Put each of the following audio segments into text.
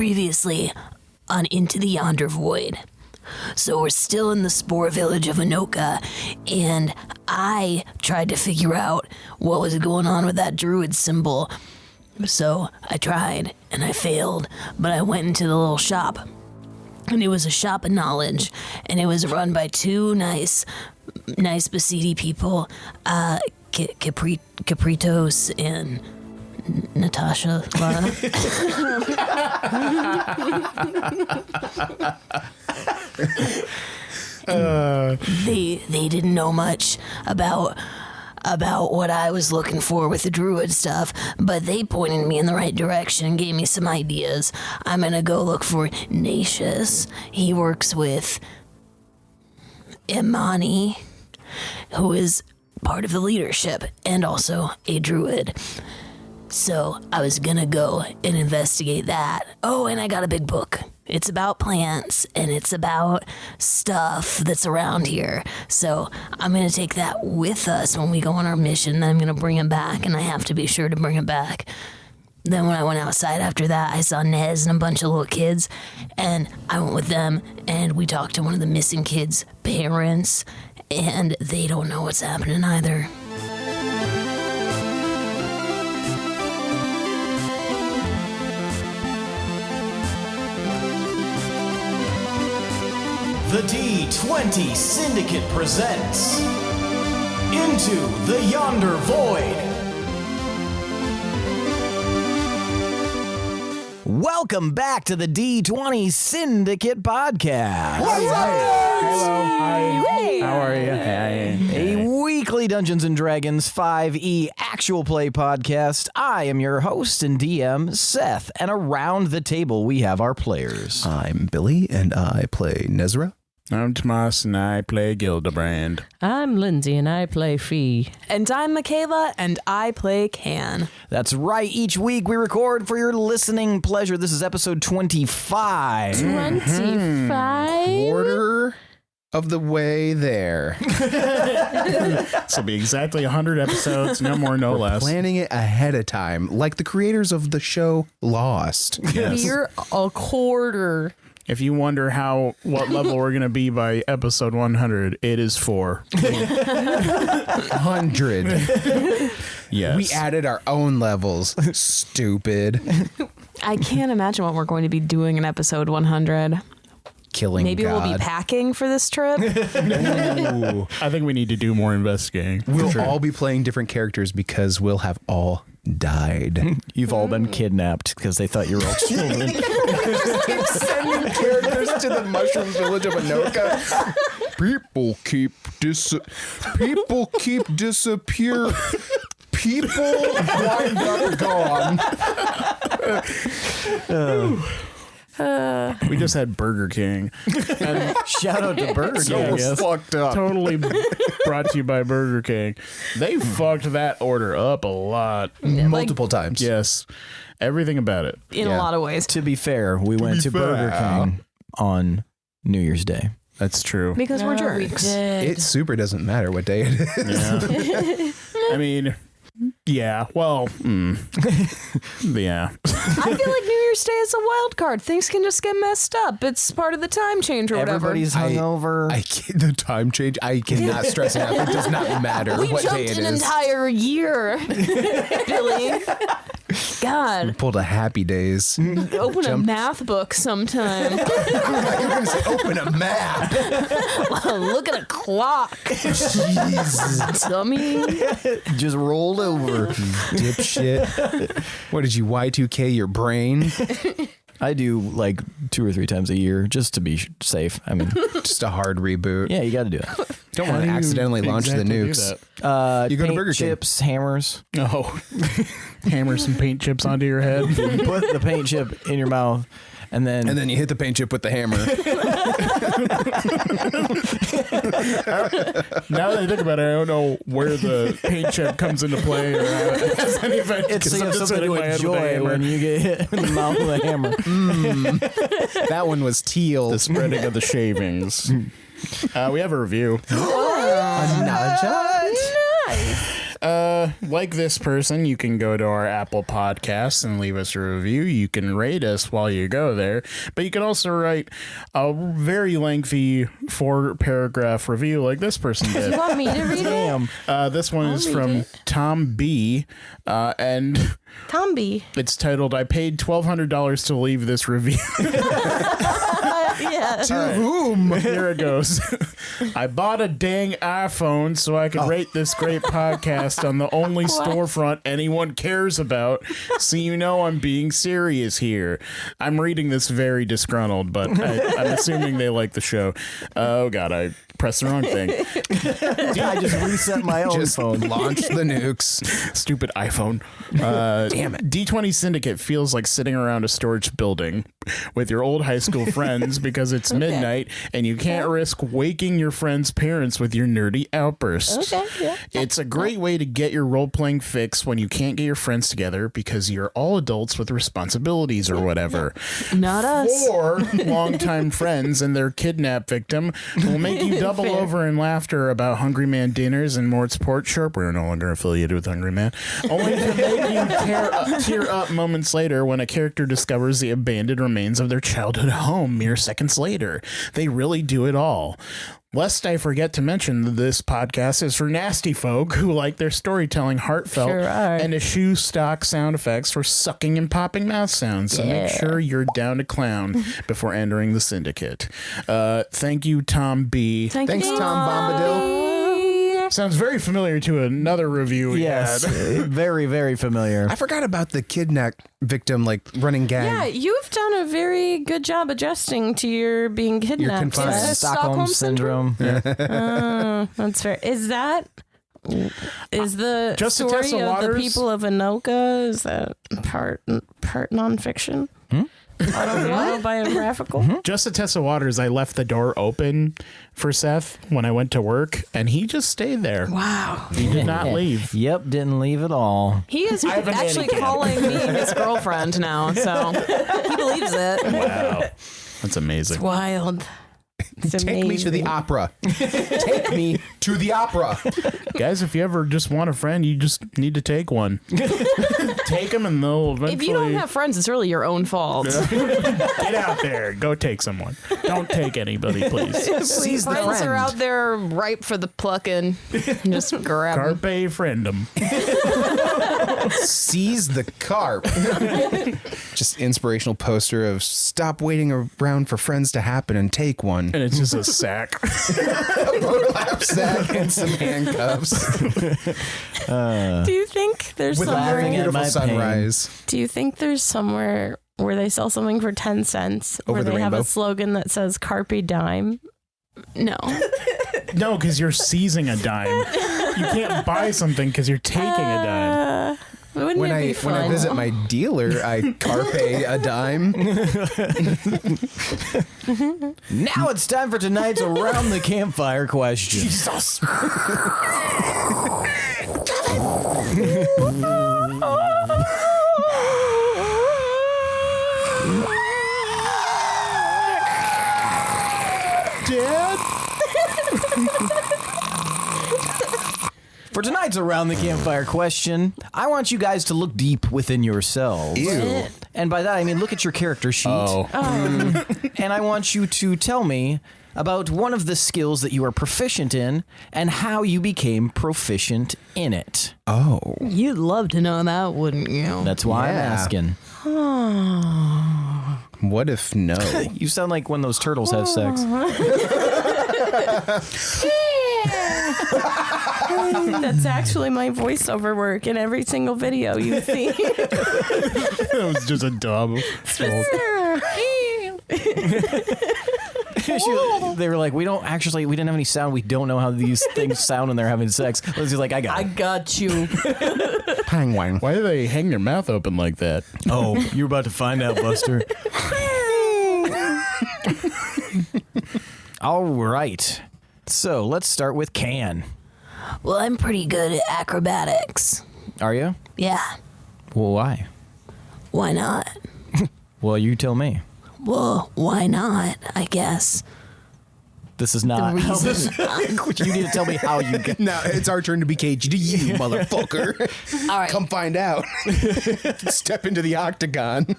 previously on Into the Yonder Void. So we're still in the spore village of Enoka, and I tried to figure out what was going on with that druid symbol. So I tried, and I failed, but I went into the little shop, and it was a shop of knowledge, and it was run by two nice Basidi people, Capritos and Natasha. They didn't know much about what I was looking for with the druid stuff, but they pointed me in the right direction and gave me some ideas. I'm gonna go look for Nacius. He works with Imani, who is part of the leadership and also a druid. So I was gonna go and investigate that. Oh, and I got a big book. It's about plants and it's about stuff that's around here. So I'm gonna take that with us when we go on our mission. Then I'm gonna bring it back, and I have to be sure to bring it back. Then when I went outside after that, I saw Nez and a bunch of little kids, and I went with them, and we talked to one of the missing kids' parents, and they don't know what's happening either. The D20 Syndicate presents Into the Yonder Void. Welcome back to the D20 Syndicate podcast. Hello. Hi. How are you? A weekly Dungeons & Dragons 5e actual play podcast. I am your host and DM, Seth, and around the table we have our players. I'm Billy, and I play Nezrah. I'm Tomas, and I play Gildebrand. I'm Lindsey, and I play Fee. And I'm Michaela, and I play Can. That's right. Each week we record for your listening pleasure. This is episode 25. 25? Quarter of the way there. This will be exactly 100 episodes, no more, no less. Planning it ahead of time, like the creators of the show Lost. Yes. You're a quarter. If you wonder what level we're going to be by episode 100, it is 4. 100. Yes. We added our own levels. Stupid. I can't imagine what we're going to be doing in episode 100. Killing Maybe God. we'll be packing for this trip. Ooh, I think we need to do more investigating. We'll all be playing different characters because we'll have all died. You've all been kidnapped because they thought you were all children. Sending characters to the mushroom village of Enoka. People keep disappear. People wind up gone. We just had Burger King. And Shout out to Burger King. yes. Fucked up. Totally brought to you by Burger King. They fucked that order up a lot. Multiple times. Yes. Everything about it. In a Yeah. lot of ways. To be fair, we went to Burger King on New Year's Day. That's true. Because we're We jerks. did. It super doesn't matter what day it is. Yeah. I mean, yeah. Well, yeah. I feel like New Year's Day is a wild card. Things can just get messed up. It's part of the time change or whatever. Everybody's hungover. The time change, I cannot stress enough. It does not matter We what day jumped it an is. entire year, Billy. God, Pulled a Happy Days. open a math book sometime. You're going to say, open a map. Look at a clock. Jesus. Dummy. Just rolled over. Dipshit. What did you, Y2K your brain? I do like 2 or 3 times a year just to be safe. I mean, Just a hard reboot. yeah, you got to do that. Don't want to accidentally launch the nukes. You go to paint Burger King. chips, hammers. Oh, hammer some paint chips onto your head. Put the paint chip in your mouth, and then You hit the paint chip with the hammer. Now that I think about it, I don't know where the paint chip comes into play or how it has any effect. it's 'cause I'm just something hitting to my head with a enjoy hammer. when you get hit in the mouth with a hammer. That one was teal. The spreading of the shavings. We have a review. Another? like this person, you can go to our Apple Podcasts and leave us a review. You can rate us while you go there, but you can also write a very lengthy 4-paragraph review like this person did. You want me to read it? This one is read from it. Tom B, and Tom B. it's titled, I paid $1,200 to leave this review. Yeah. To whom? Here it goes. I bought a dang iPhone so I could rate this great podcast on the only storefront anyone cares about, so you know I'm being serious here. I'm reading this very disgruntled, but I'm assuming they like the show. Oh, God, I pressed the wrong thing. I just reset my own Just phone. launch the nukes. Stupid iPhone. Damn it. D20 Syndicate feels like sitting around a storage building with your old high school friends because it's midnight and you can't risk waking your friends' parents with your nerdy outbursts. Okay, yeah. It's a great way to get your role-playing fix when you can't get your friends together because you're all adults with responsibilities or whatever. Not us. Or longtime friends and their kidnap victim will make you double over in laughter about Hungry Man dinners and Mort's Pork Shop. We're no longer affiliated with Hungry Man. Only to make you tear up moments later when a character discovers the abandoned remains of their childhood home mere seconds later. They really do it all. Lest I forget to mention that this podcast is for nasty folk who like their storytelling heartfelt Sure are. and eschew stock sound effects for sucking and popping mouth sounds. So make sure you're down to clown before entering the Syndicate. Thank you, Tom B. Thanks, Tom Bombadil. Sounds very familiar to another review we Yes, had. very, very familiar. I forgot about the kidnap victim, like, running gang. Yeah, you've done a very good job adjusting to your being kidnapped. confined. Yes. Stockholm syndrome. That's fair. Is the Just to story test the of the waters? people of Enoka, is that part nonfiction? Autobiographical? Just to test the waters, I left the door open for Seth when I went to work, and he just stayed there. Wow. He did not leave. Yep, didn't leave at all. He is have a actually nanny cam. calling me his girlfriend now, so he believes it. Wow. That's amazing. Wild. It's Take me to the amazing. opera. Take me to the opera. Guys, if you ever just want a friend, you just need to take one. Take them and they'll eventually... If you don't have friends, it's really your own fault. Get out there. Go take someone. Don't take anybody, please. Seize the Friends friend. are out there ripe for the plucking. Just grab them. Carpe friendem. Seize the carp. Just inspirational poster of stop waiting around for friends to happen and take one. And it's just a sack. Burlap sack and some handcuffs. Do you think there's With a somewhere? laughing at beautiful my pain. sunrise. Do you think there's somewhere where they sell something for 10 cents Over where the they have rainbow? a slogan that says "Carpe Dime"? No. No, because you're seizing a dime. You can't buy something because you're taking a dime. Wouldn't When it be I fun? visit my dealer, I carpe a dime. Now it's time for tonight's Around the Campfire question. Jesus. Dad? For tonight's Around the Campfire question, I want you guys to look deep within yourselves. Ew. And by that, I mean look at your character sheet. Oh. And I want you to tell me about one of the skills that you are proficient in and how you became proficient in it. Oh. You'd love to know that, wouldn't you? That's why I'm Yeah. asking. What if no? You sound like when those turtles have sex. That's actually my voiceover work in every single video you see. It was just a dub. They were like, we didn't have any sound. We don't know how these things sound when they're having sex. Lizzie's like, I got it. got you. Pang wang. Why do they hang their mouth open like that? Oh, you're about to find out, Buster. All right. So let's start with Can. Well, I'm pretty good at acrobatics. Are you? Yeah, Well, why? why not? Well, you tell me. Well, why not, I guess. This is not how this. You need to tell me how you get. Now it's our turn to be caged. You motherfucker. All right. Come find out. Step into the octagon.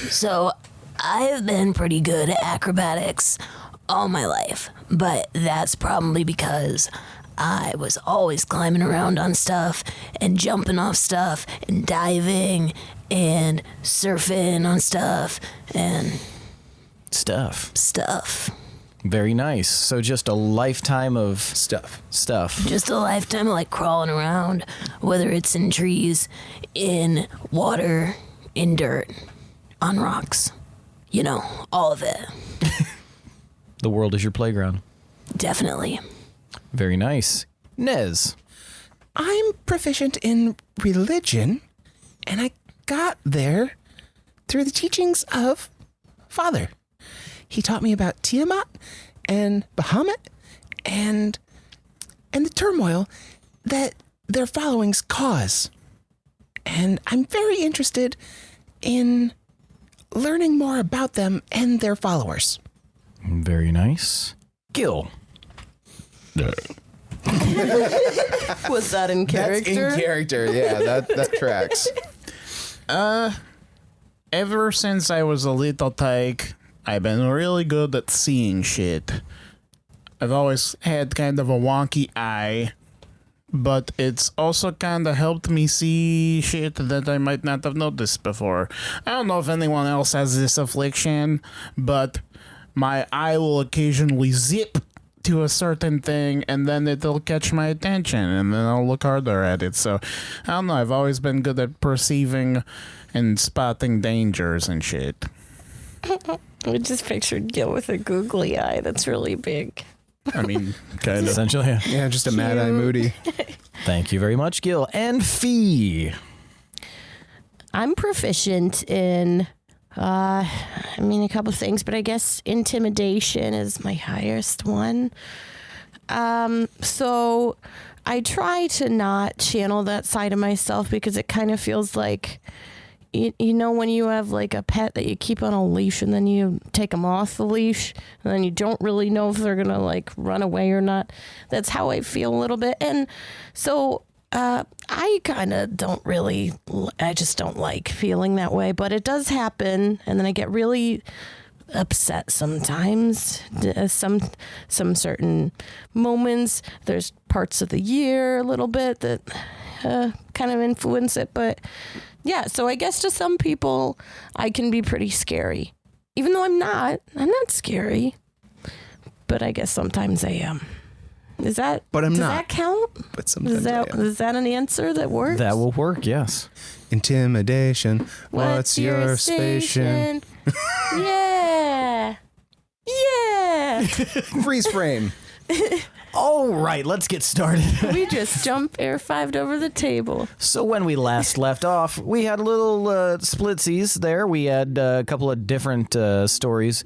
So, I've been pretty good at acrobatics all my life, but that's probably because I was always climbing around on stuff and jumping off stuff and diving and surfing on stuff and stuff. Very nice. So just a lifetime of Stuff. Just a lifetime of like crawling around, whether it's in trees, in water, in dirt, on rocks. You know, all of it. The world is your playground. Definitely. Very nice. Nez. I'm proficient in religion, and I got there through the teachings of Father. He taught me about Tiamat and Bahamut and the turmoil that their followings cause. And I'm very interested in learning more about them and their followers. Very nice. Gil. Was that in character? That's in character. Yeah, that tracks. Ever since I was a little tyke, I've been really good at seeing shit. I've always had kind of a wonky eye, but it's also kind of helped me see shit that I might not have noticed before. I don't know if anyone else has this affliction, but my eye will occasionally zip to a certain thing, and then it'll catch my attention, and then I'll look harder at it. So, I don't know, I've always been good at perceiving and spotting dangers and shit. I just pictured Gil with a googly eye that's really big. I mean, kind of. Essentially, yeah. Yeah, just a Mad Eye Moody. Thank you very much, Gil. And Fee. I'm proficient in, a couple things, but I guess intimidation is my highest one. So I try to not channel that side of myself because it kind of feels like, you know, when you have like a pet that you keep on a leash and then you take them off the leash and then you don't really know if they're going to like run away or not. That's how I feel a little bit. And so I kind of I just don't like feeling that way, but it does happen. And then I get really upset sometimes. Some certain moments, there's parts of the year a little bit that kind of influence it. But yeah, so I guess to some people, I can be pretty scary. Even though I'm not scary. But I guess sometimes I am. Does that count? But sometimes I am. Is that an answer that works? That will work, yes. Intimidation. What's your station? Yeah. Freeze frame. All right, let's get started. We just jump air 5'd over the table. So when we last left off, we had a little splitsies there. We had a couple of different stories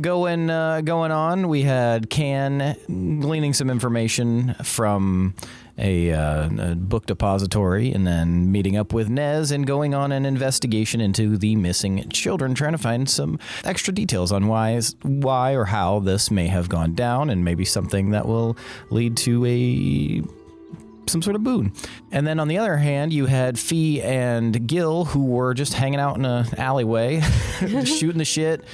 going on. We had Can gleaning some information from a book depository, and then meeting up with Nez and going on an investigation into the missing children, trying to find some extra details on why or how this may have gone down, and maybe something that will lead to some sort of boon. And then on the other hand, you had Fee and Gil, who were just hanging out in an alleyway, shooting the shit,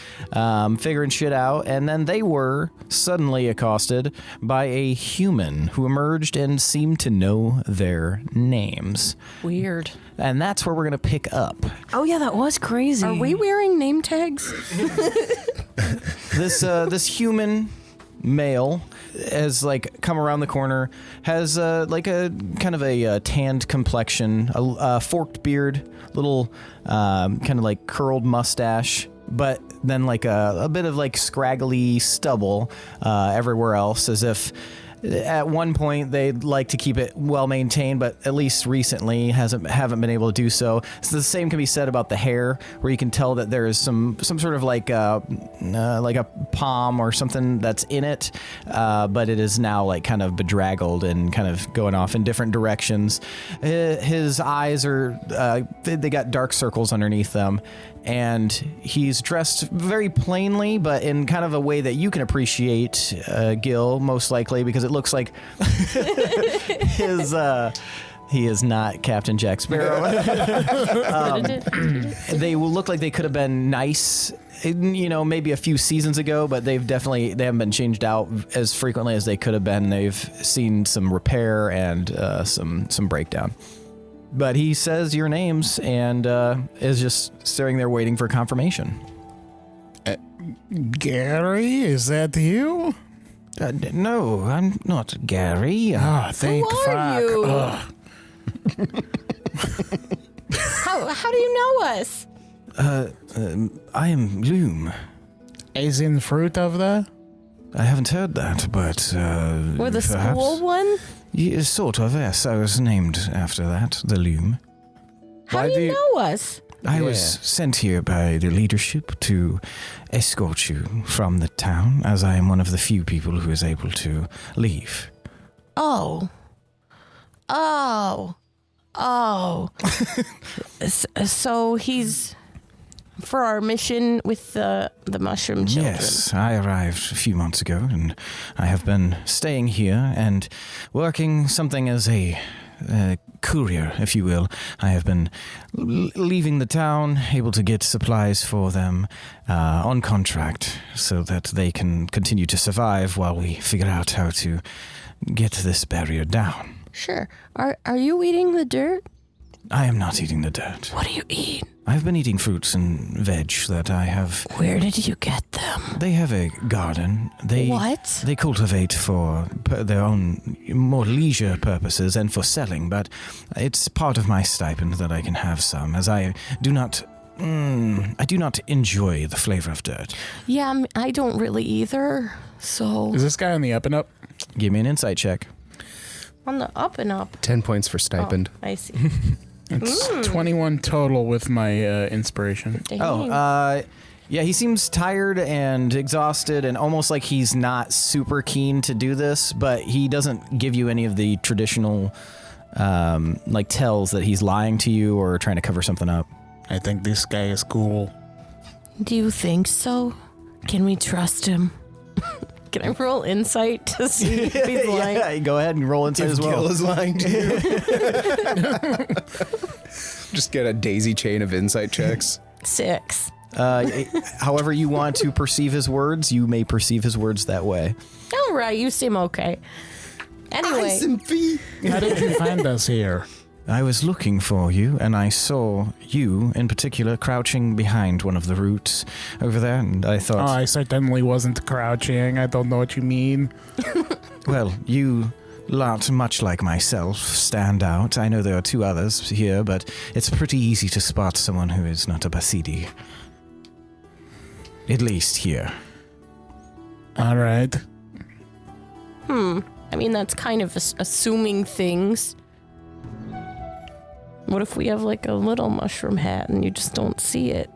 figuring shit out. And then they were suddenly accosted by a human who emerged and seemed to know their names. Weird. And that's where we're going to pick up. Oh yeah, that was crazy. Are we wearing name tags? This human male has like come around the corner, has like a kind of a tanned complexion, a forked beard, little kind of like curled mustache, but then like a bit of like scraggly stubble everywhere else, as if at one point they'd like to keep it well maintained, but at least recently haven't been able to do so. So the same can be said about the hair, where you can tell that there is some sort of like a palm or something that's in it, but it is now like kind of bedraggled and kind of going off in different directions. His eyes are they got dark circles underneath them, and he's dressed very plainly, but in kind of a way that you can appreciate, Gil, most likely, because it looks like he is not Captain Jack Sparrow. They will look like they could have been nice, maybe a few seasons ago, but they haven't been changed out as frequently as they could have been. They've seen some repair and some breakdown. But he says your names and is just sitting there waiting for confirmation. Gary, is that you? No, I'm not Gary. Thank Who fuck. are you? Ugh. How do you know us? I am Loom. As in fruit of the? I haven't heard that, but We're the perhaps. school one? Yeah, sort of, yes. I was named after that, the Loom. How do you know us? I was sent here by the leadership to escort you from the town, as I am one of the few people who is able to leave. Oh. So he's for our mission with the mushroom children. Yes, I arrived a few months ago, and I have been staying here and working something as a courier, if you will. I have been leaving the town, able to get supplies for them on contract so that they can continue to survive while we figure out how to get this barrier down. Sure. Are you eating the dirt? I am not eating the dirt. What do you eat? I've been eating fruits and veg that I have. Where did you get them? They have a garden. What? They cultivate for their own more leisure purposes and for selling, but it's part of my stipend that I can have some, as I do not enjoy the flavor of dirt. Yeah, I don't really either. So Is this guy on the up and up? Give me an insight check. on the up and up. 10 points for stipend. Oh, I see. It's 21 total with my inspiration. Dang. Yeah, he seems tired and exhausted and almost like he's not super keen to do this, but he doesn't give you any of the traditional tells that he's lying to you or trying to cover something up. I think this guy is cool. Do you think so? Can we trust him? Can I roll insight to see if he's lying? Yeah, go ahead and roll insight as well. Gil is lying to you. Just get a daisy chain of insight checks. 6. However you want to perceive his words, you may perceive his words that way. All right, you seem okay. Anyway, How did you find us here? I was looking for you, and I saw you, in particular, crouching behind one of the roots over there, and I thought... Oh, I certainly wasn't crouching. I don't know what you mean. Well, you lot, much like myself, stand out. I know there are 2 others here, but it's pretty easy to spot someone who is not a Basidi. At least here. All right. I mean, that's kind of assuming things. What if we have like a little mushroom hat and you just don't see it?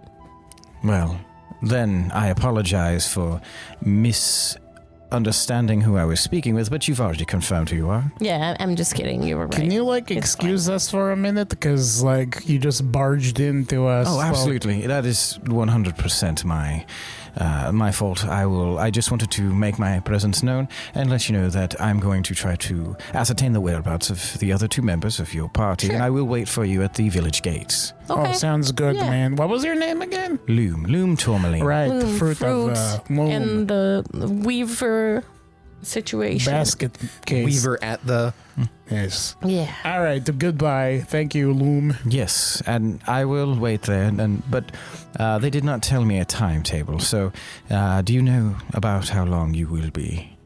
Well, then I apologize for misunderstanding who I was speaking with, but you've already confirmed who you are. Yeah, I'm just kidding. You were right. Can you excuse us for a minute? Because you just barged into us. Oh, absolutely. That is 100% my fault. I just wanted to make my presence known and let you know that I'm going to try to ascertain the whereabouts of the other 2 members of your party, and I will wait for you at the village gates. Okay. Oh, sounds good, Yeah. man. What was your name again? Loom Tourmaline. Right, the Loom, fruit of loom. and the weaver situation. Basket case. Weaver at the... Yes. Yeah. All right, goodbye. Thank you, Loom. Yes, and I will wait there, but they did not tell me a timetable, so do you know about how long you will be?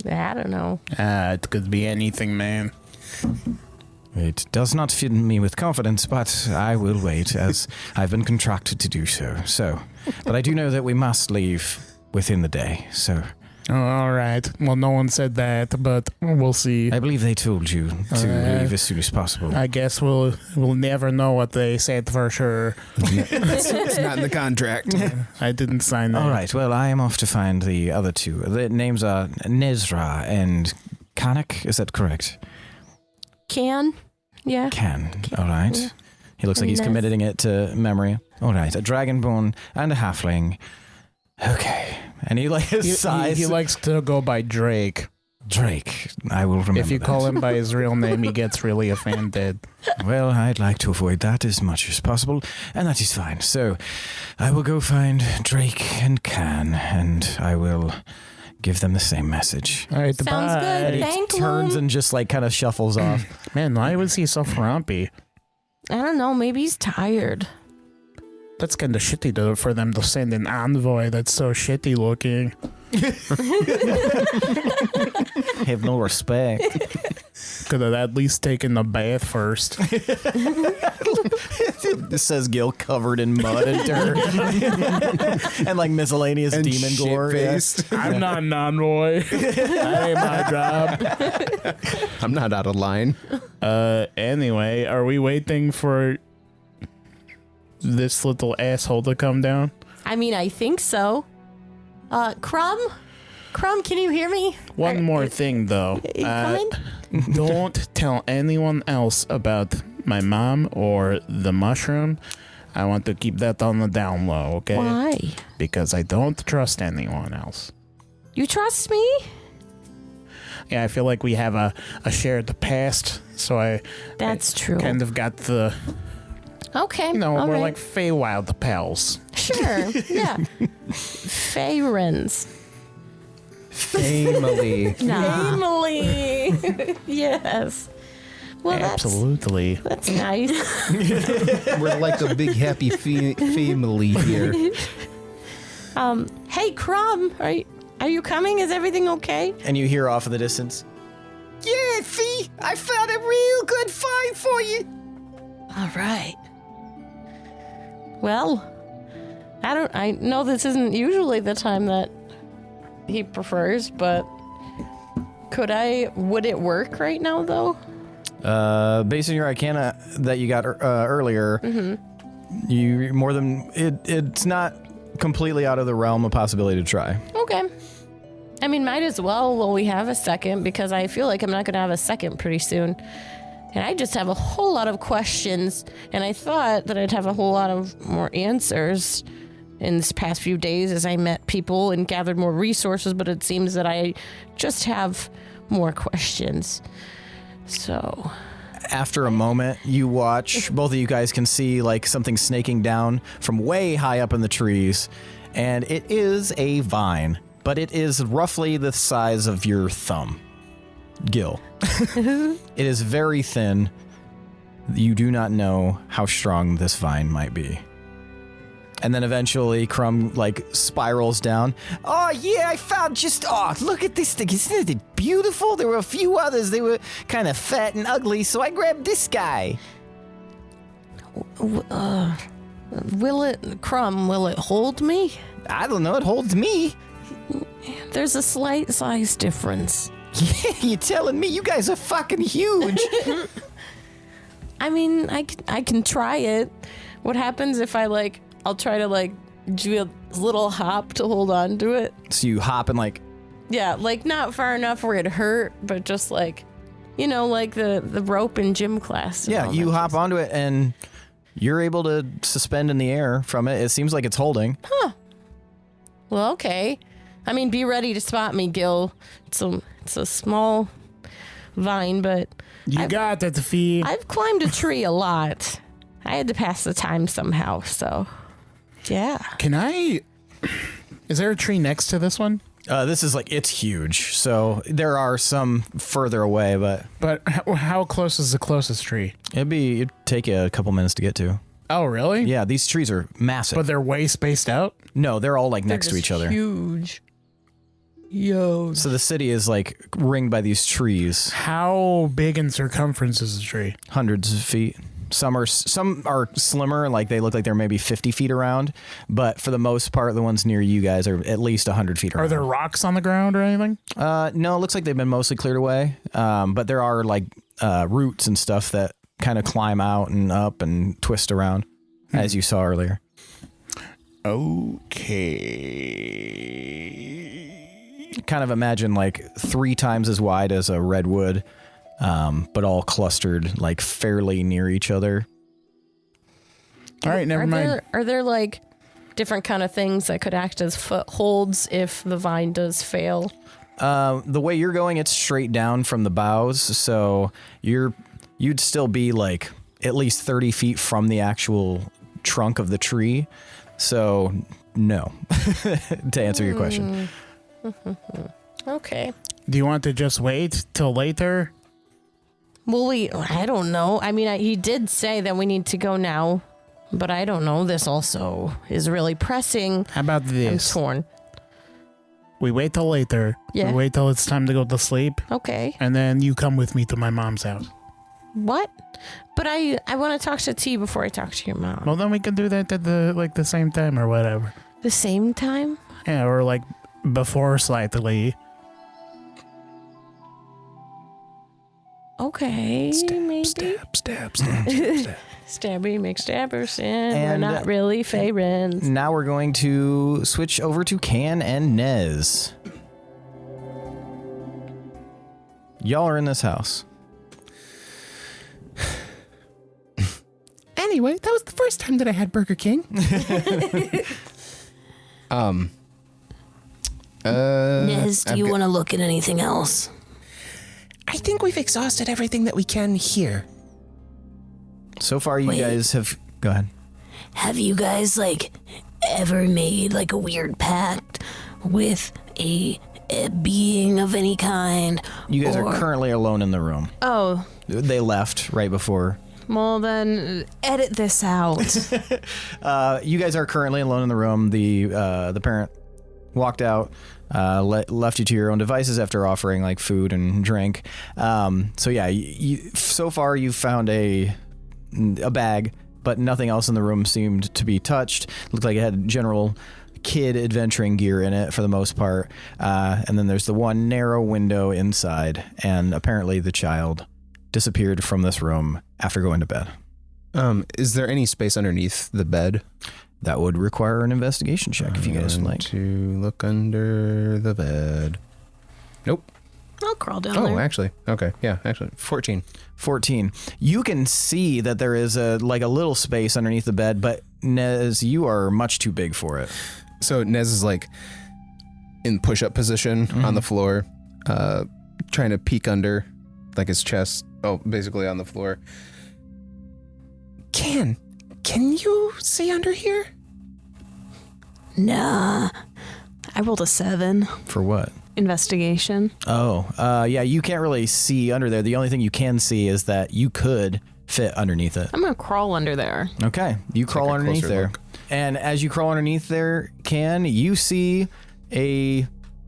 I don't know. It could be anything, man. It does not fill me with confidence, but I will wait, as I've been contracted to do so. But I do know that we must leave within the day, so... Oh, all right. Well, no one said that, but we'll see. I believe they told you to leave as soon as possible. I guess we'll never know what they said for sure. It's not in the contract. I didn't sign that. All right, well, I am off to find the other 2. The names are Nezrah and Kanak, is that correct? Yeah. All right. Yeah. He looks like he's Nez. committing it to memory. All right, a Dragonborn and a Halfling. Okay. And he like his size. He likes to go by Drake. Drake. I will remember If you that. call him by his real name, he gets really offended. Well, I'd like to avoid that as much as possible, and that is fine. So, I will go find Drake and Can, and I will give them the same message. All right, Sounds bye. good. He Thank turns you. and just like kind of shuffles off. Man, why was he so frumpy? I don't know. Maybe he's tired. That's kind of shitty for them to send an envoy that's so shitty looking. Have no respect. Could have at least taken the bath first. This says Gil covered in mud and dirt. And like miscellaneous And demon gore. Yeah. shit-faced. I'm not an envoy. That ain't my job. I'm not out of line. Anyway, are we waiting for this little asshole to come down? I mean, I think so. Crumb, can you hear me? One more thing, though. You coming? Don't tell anyone else about my mom or the mushroom. I want to keep that on the down low, okay? Why? Because I don't trust anyone else. You trust me? Yeah, I feel like we have a shared past, so That's true. kind of got the, Okay. you know, all we're right. like Feywild pals. Sure. Yeah. Faerens. Family. Family. Yes. Well, Absolutely. that's nice. We're like a big happy family here. Hey, Crumb, are you coming? Is everything okay? And you hear off in the distance. Yeah, Fee, I found a real good find for you. All right. Well, I know this isn't usually the time that he prefers, but would it work right now though? Based on your Arcana that you got earlier, you more than it's not completely out of the realm of possibility to try. Okay. I mean, might as well while we have a second, because I feel like I'm not going to have a second pretty soon. And I just have a whole lot of questions, and I thought that I'd have a whole lot of more answers in this past few days as I met people and gathered more resources, but it seems that I just have more questions. So, After a moment, you watch, both of you guys can see like something snaking down from way high up in the trees, and it is a vine, but it is roughly the size of your thumb. Gil. It is very thin. You do not know how strong this vine might be. And then eventually Crumb like spirals down. Oh, yeah, I found look at this thing. Isn't it beautiful? There were a few others. They were kind of fat and ugly, so I grabbed this guy. will it hold me? I don't know. It holds me. There's a slight size difference. Yeah, you're telling me? You guys are fucking huge. I mean, I can try it. What happens if I'll try to do a little hop to hold on to it? So you hop and like, Yeah, not far enough where it hurt, but just like the rope in gym class. yeah, you hop onto it and you're able to suspend in the air from it. It seems like it's holding. Well, okay. I mean, be ready to spot me, Gil. It's a small vine, but You got it, Fee. I've climbed a tree a lot. I had to pass the time somehow, so yeah. Is there a tree next to this one? This is it's huge. So there are some further away, but But how close is the closest tree? it'd take you a couple minutes to get to. Oh, really? Yeah, these trees are massive. But they're way spaced out? No, they're all next to each other. Huge. Yo. So the city is ringed by these trees, How big in circumference is the tree? hundreds of feet. Some are slimmer, they look like they're maybe 50 feet around, but for the most part, the ones near you guys are at least 100 feet around. Are there rocks on the ground or anything? No, it looks like they've been mostly cleared away, but there are roots and stuff that kind of climb out and up and twist around, as you saw earlier. Okay. Kind of imagine 3 times as wide as a redwood, but all clustered fairly near each other. All right, never mind. Are there like different kind of things that could act as footholds if the vine does fail? The way you're going, it's straight down from the boughs, so you'd still be like at least 30 feet from the actual trunk of the tree. So no, to answer your question. Okay. Do you want to just wait till later? Well, I don't know. I mean, he did say that we need to go now, but I don't know. This also is really pressing. How about I'm this? torn. We wait till later. Yeah. We wait till it's time to go to sleep. Okay. And then you come with me to my mom's house. What? But I want to talk to T before I talk to your mom. Well, then we can do that at the same time or whatever. The same time? Yeah, or like before slightly. Okay, maybe. Stab. Stabby McStabberson. We're And not really friends. Now we're going to switch over to Can and Nez. Y'all are in this house. Anyway, that was the first time that I had Burger King. Nez, do you want to look at anything else? I think we've exhausted everything that we can here. So far, you Wait. guys have... Go ahead. Have you guys, like, ever made, like, a weird pact with a being of any kind? You guys or- are currently alone in the room. Oh, They left right before. well then, edit this out. You guys are currently alone in the room. The parent walked out, left you to your own devices after offering like food and drink. So yeah, so far you've found a bag, but nothing else in the room seemed to be touched. Looked like it had general kid adventuring gear in it for the most part. And then there's the one narrow window inside, and apparently the child disappeared from this room after going to bed. Is there any space underneath the bed? That would require an investigation check if you guys would like. To look under the bed. Nope. I'll crawl down Oh, there. actually. Okay. Yeah, actually. 14. 14. You can see that there is a little space underneath the bed, but Nez, you are much too big for it. So Nez is like in push-up position on the floor, trying to peek under, like his chest. Oh, basically on the floor. Can you see under here? Nah. I rolled a 7. For what? Investigation. Oh, yeah, you can't really see under there. The only thing you can see is that you could fit underneath it. I'm gonna crawl under there. Okay, you crawl a underneath closer there. look. And as you crawl underneath there, you see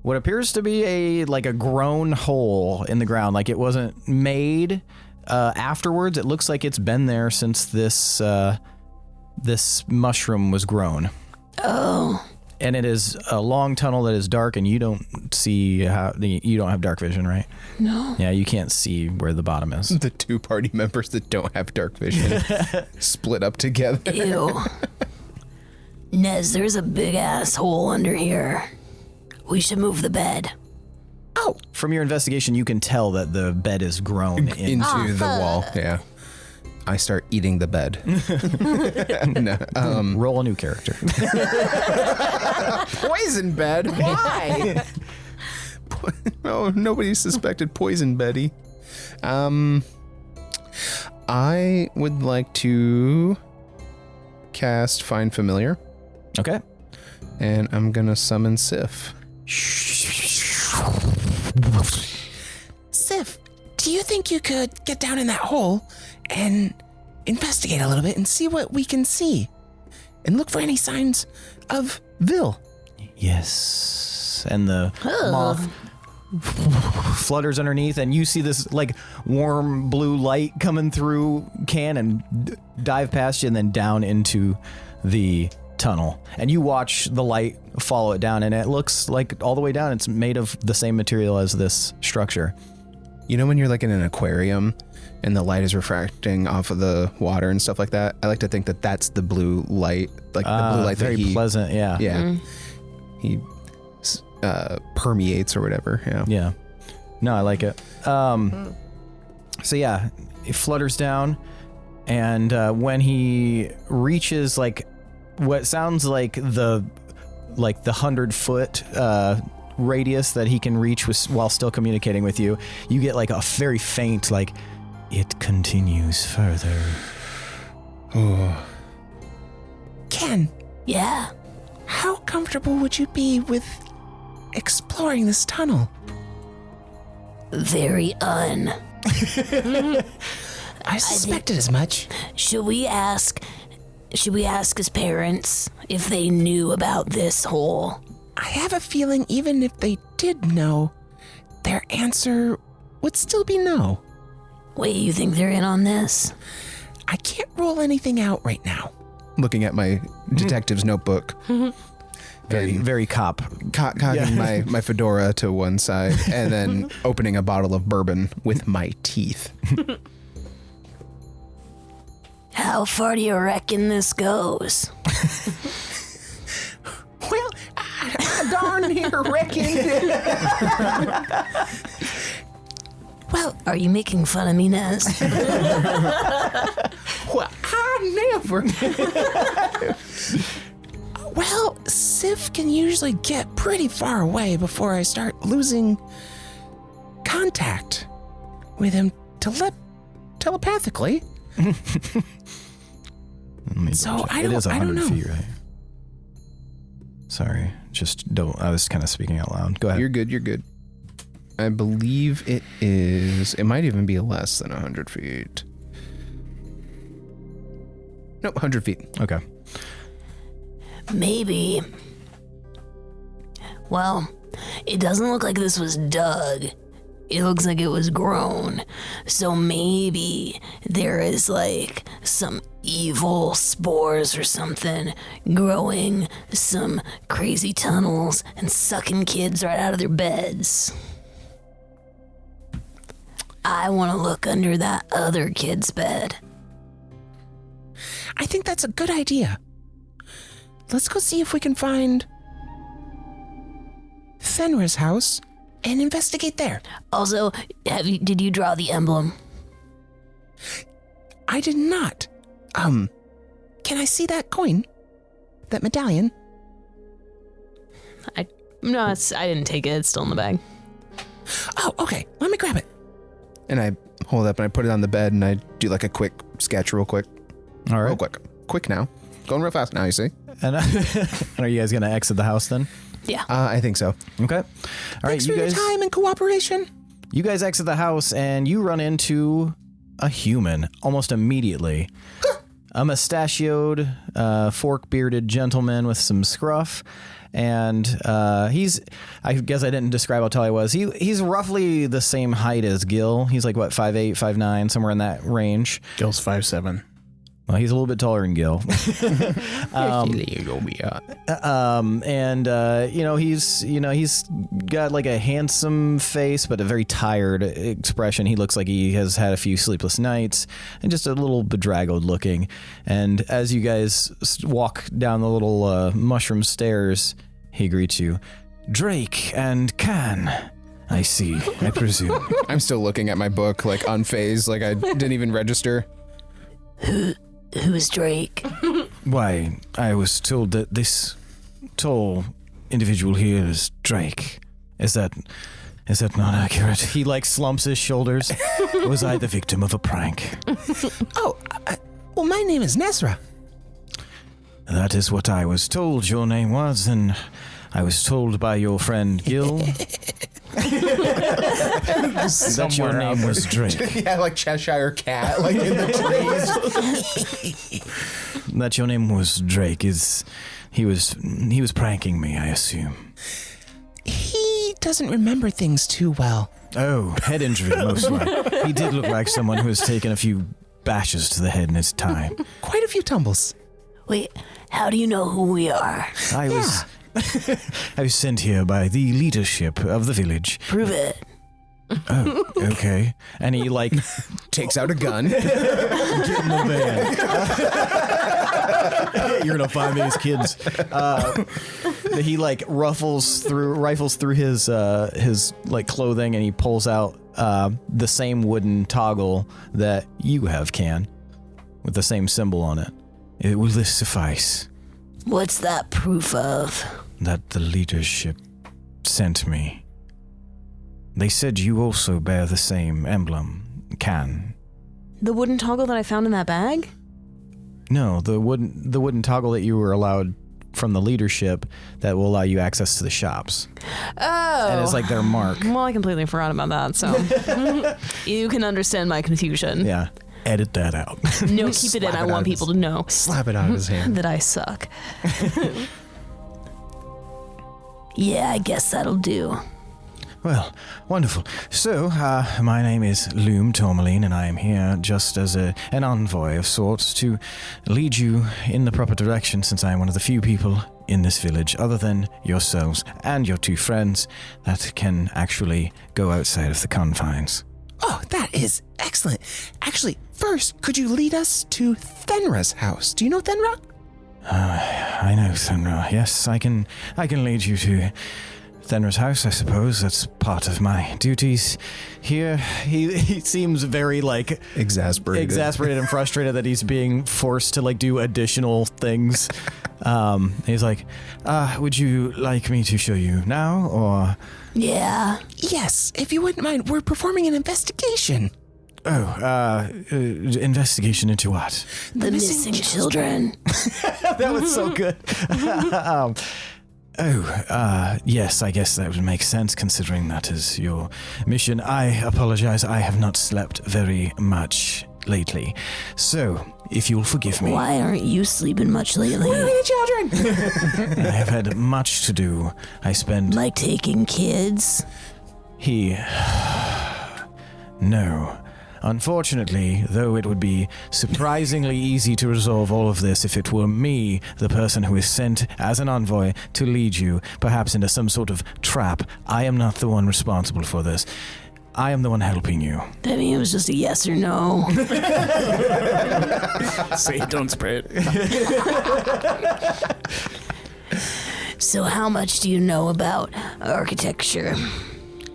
what appears to be a grown hole in the ground. Like it wasn't made afterwards. It looks like it's been there since this mushroom was grown. Oh. And it is a long tunnel that is dark, and you don't have dark vision, right? No. Yeah, you can't see where the bottom is. The two party members that don't have dark vision split up together. Ew. Nez, there's a big ass hole under here. We should move the bed. From your investigation, you can tell that the bed is grown in. Into the wall. Yeah. I start eating the bed. No, Roll a new character. poison bed? Why? Oh, nobody suspected poison Betty. I would like to cast Find Familiar, Okay. and I'm gonna summon Sif. Sif, do you think you could get down in that hole and investigate a little bit and see what we can see? And look for any signs of Vil. Yes. And the moth flutters underneath, and you see this warm blue light coming through and dive past you and then down into the tunnel. And you watch the light follow it down, and it looks like all the way down it's made of the same material as this structure. You know when you're in an aquarium and the light is refracting off of the water and stuff like that? I like to think that that's the blue light, the blue light very that he... pleasant, yeah. Yeah. He permeates or whatever, yeah. Yeah. No, I like it. So yeah, it flutters down, And when he reaches like what sounds like the 100-foot radius that he can reach while still communicating with you, you get like a very faint like, it continues further. Oh. Ken. Yeah. How comfortable would you be with exploring this tunnel? Very I suspected as much. Should we ask his parents if they knew about this hole? I have a feeling even if they did know, their answer would still be no. Wait, you think they're in on this? I can't rule anything out right now. Looking at my detective's notebook. Very cop. Cocking my fedora to one side and then opening a bottle of bourbon with my teeth. How far do you reckon this goes? Well, I darn near reckon. Well, Are you making fun of me, Nez? well, I never. Well, Sif can usually get pretty far away before I start losing contact with him telepathically. So I It is don't 100 know. feet, right? Sorry, just don't. I was kind of speaking out loud. Go ahead. You're good. I believe it is. It might even be less than 100 feet. Nope, 100 feet. Okay. Maybe. Well, it doesn't look like this was dug. It looks like it was grown. So maybe there is like some evil spores or something growing some crazy tunnels and sucking kids right out of their beds. I want to look under that other kid's bed. I think that's a good idea. Let's go see if we can find Fenrir's house and investigate there. Also, did you draw the emblem? I did not. Can I see that coin? That medallion? I didn't take it. It's still in the bag. Oh, okay. Let me grab it. And I hold it up and I put it on the bed and I do like a quick sketch real quick. All right. Real quick. Quick now. Going real fast now, you see? And are you guys gonna exit the house then? Yeah. I think so. Okay. All right, Thanks for your time and cooperation. You guys exit the house and you run into a human almost immediately. A mustachioed, fork-bearded gentleman with some scruff. And I guess I didn't describe how tall he was. He's roughly the same height as Gil. He's like, what, 5'8", 5'9", somewhere in that range. Gil's 5'7". Well, he's a little bit taller than Gil. He's got like a handsome face, but a very tired expression. He looks like he has had a few sleepless nights and just a little bedraggled looking. And as you guys walk down the little mushroom stairs, he greets you. Drake and Can. I see, I presume. I'm still looking at my book, like unfazed, like I didn't even register. Who's Drake? Why, I was told that this tall individual here is Drake. Is that not accurate? He like slumps his shoulders. Was I the victim of a prank? Oh, well, my name is Nezrah. That is what I was told your name was, and I was told by your friend Gil that your name was Drake. Yeah, like Cheshire Cat, like in the trees. That your name was Drake. He was pranking me, I assume. He doesn't remember things too well. Oh, head injury, most likely. He did look like someone who has taken a few bashes to the head in his time. Quite a few tumbles. Wait, how do you know who we are? I was sent here by the leadership of the village. Prove it. Oh, okay. And he like Takes out a gun. get in the van. You're gonna find these kids. He like rifles through his like clothing, and he pulls out the same wooden toggle that you have, Can. with the same symbol on it. Will this suffice? What's that proof of? That the leadership sent me. They said you also bear the same emblem, Can. The wooden toggle that I found in that bag? No, the wooden toggle that you were allowed from the leadership that will allow you access to the shops. Oh. And it's like their mark. Well, I completely forgot about that, so you can understand my confusion. Yeah. Edit that out. No, keep it in. I want people to know Slap it out of his hand. that I suck. Yeah, I guess that'll do. Well, wonderful. So, my name is Loom Tourmaline, and I am here just as an envoy of sorts to lead you in the proper direction, since I am one of the few people in this village, other than yourselves and your two friends, that can actually go outside of the confines. Oh, that is excellent. Actually, first, could you lead us to Thenra's house? Do you know Thenra? I know Thenra. Yes, I can lead you to Thenra's house, I suppose. That's part of my duties here. He seems very, like, Exasperated and frustrated that he's being forced to, like, do additional things. He's like, would you like me to show you now, or? Yeah. Yes, if you wouldn't mind. We're performing an investigation. Oh, investigation into what? The missing children. That was so good. Yes, I guess that would make sense considering that is your mission. I apologize, I have not slept very much lately. So, if you'll forgive me. Why aren't you sleeping much lately? Where are the children? I have had much to do. I spend... Like taking kids? No. Unfortunately, though it would be surprisingly easy to resolve all of this if it were me, the person who is sent as an envoy to lead you, perhaps into some sort of trap, I am not the one responsible for this. I am the one helping you. I mean, it was just a yes or no. Say it, don't spray it. So how much do you know about architecture?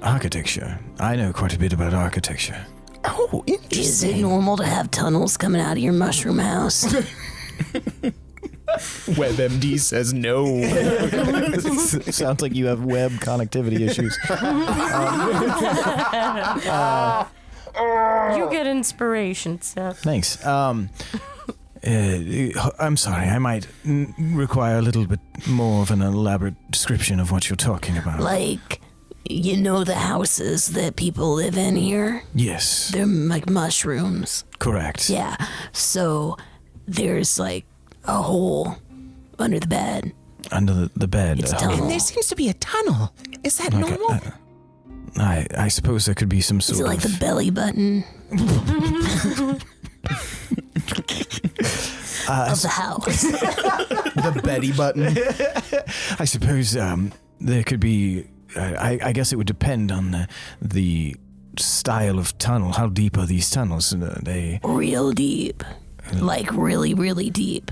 Architecture? I know quite a bit about architecture. Oh, interesting. Is it normal to have tunnels coming out of your mushroom house? WebMD says no. Sounds like you have web connectivity issues. You get inspiration, Seth. Thanks. I'm sorry, I might require a little bit more of an elaborate description of what you're talking about. Like, you know the houses that people live in here? Yes. They're like mushrooms. Correct. Yeah. So there's like a hole under the bed. Under the bed. It's a tunnel. And there seems to be a tunnel. Is that Okay, normal? I suppose there could be some sort Is it like the belly button? Of the house. The Betty button. I suppose there could be. I guess it would depend on the style of tunnel. How deep are these tunnels? They Real deep. Like really, really deep.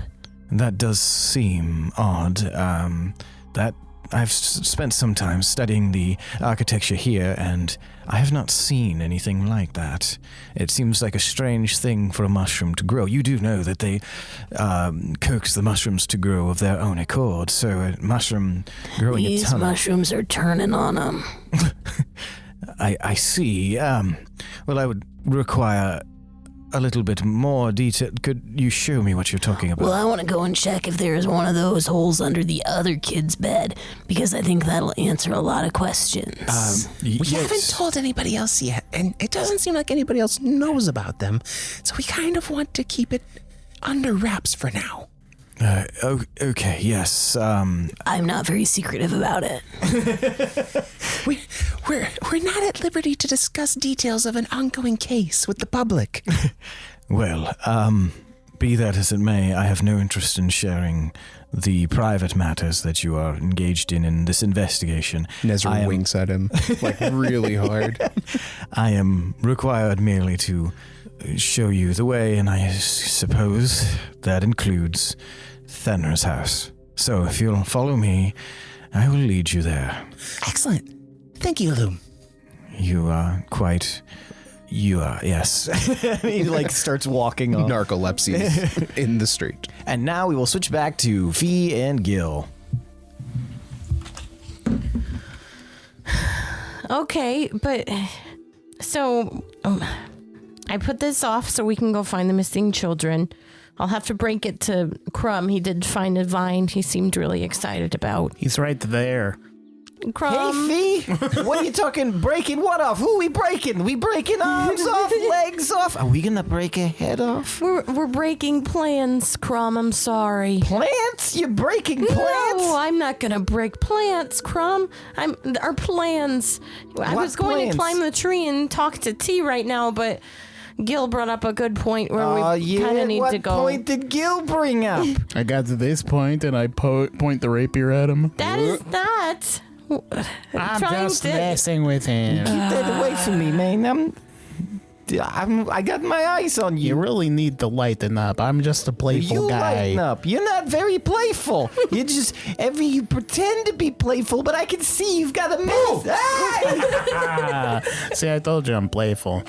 That does seem odd. That I've spent some time studying the architecture here, and I have not seen anything like that. It seems like a strange thing for a mushroom to grow. You do know that they coax the mushrooms to grow of their own accord, so a mushroom growing These a tunnel... mushrooms are turning on them. I see. Well, I would require a little bit more detail. Could you show me what you're talking about? Well, I want to go and check if there's one of those holes under the other kid's bed, because I think that'll answer a lot of questions. We haven't told anybody else yet, and it doesn't seem like anybody else knows about them. So we kind of want to keep it under wraps for now. Okay, yes. I'm not very secretive about it. We're not at liberty to discuss details of an ongoing case with the public. Well, be that as it may, I have no interest in sharing the private matters that you are engaged in this investigation. Nezrah winks at him, like really hard. I am required merely to show you the way, and I suppose that includes Thenra's house. So if you'll follow me, I will lead you there. Excellent. Thank you, Loom. You are quite You are, yes. He like starts walking on. Narcolepsy in the street. And now we will switch back to Fee and Gil. Okay, but so I put this off so we can go find the missing children. I'll have to break it to Crumb. He did find a vine he seemed really excited about. He's right there. Crumb. Hey, Fee, what are you talking? Breaking what off? Who we breaking? We breaking arms off, legs off? Are we gonna break a head off? We're breaking plans, Crumb. I'm sorry. Plants? You're breaking plants? No, I'm not gonna break plants, Crumb. Our plans. I What was going plans? to climb the tree and talk to T right now, but Gil brought up a good point where we kind of need what to go. What point did Gil bring up? I got to this point and I point the rapier at him. That is not. I'm trying just to- messing with him. Keep that away from me, man. I got my eyes on You you. really need to lighten up. I'm just a playful You guy. lighten up. You're not very playful. You just you pretend to be playful, but I can see you've got a mouth. See, I told you I'm playful.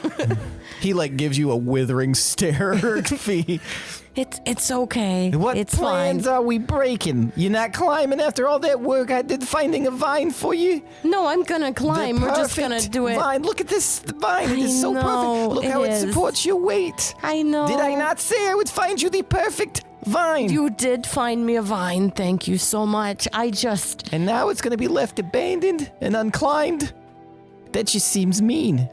He like gives you a withering stare, Fee. It's okay. What it's plans fine. are we breaking? You're not climbing after all that work I did finding a vine for you? No, I'm gonna climb. The We're just gonna perfect do it. Vine. Look at this vine. It I is so know, perfect. Look how it it is. supports your weight. I know. Did I not say I would find you the perfect vine? You did find me a vine. Thank you so much. And now it's going to be left abandoned and unclimbed? That just seems mean.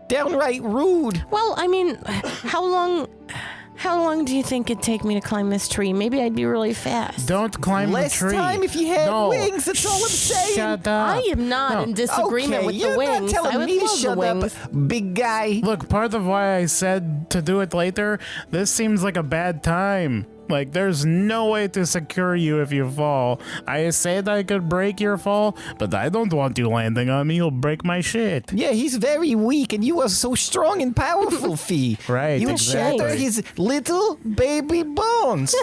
Downright rude. Well, I mean, how long do you think it'd take me to climb this tree? Maybe I'd be really fast. Don't climb Less the tree. time if you had No. wings. That's all I'm saying. Shut up. I am not No. in disagreement Okay, with you're the wings. not I telling would me to love shut the up, wings. big guy. Look, part of why I said to do it later, this seems like a bad time. Like, there's no way to secure you if you fall. I said I could break your fall, but I don't want you landing on me. You'll break my shit. Yeah, he's very weak, and you are so strong and powerful, Fee. Right, You exactly. shatter his little baby bones.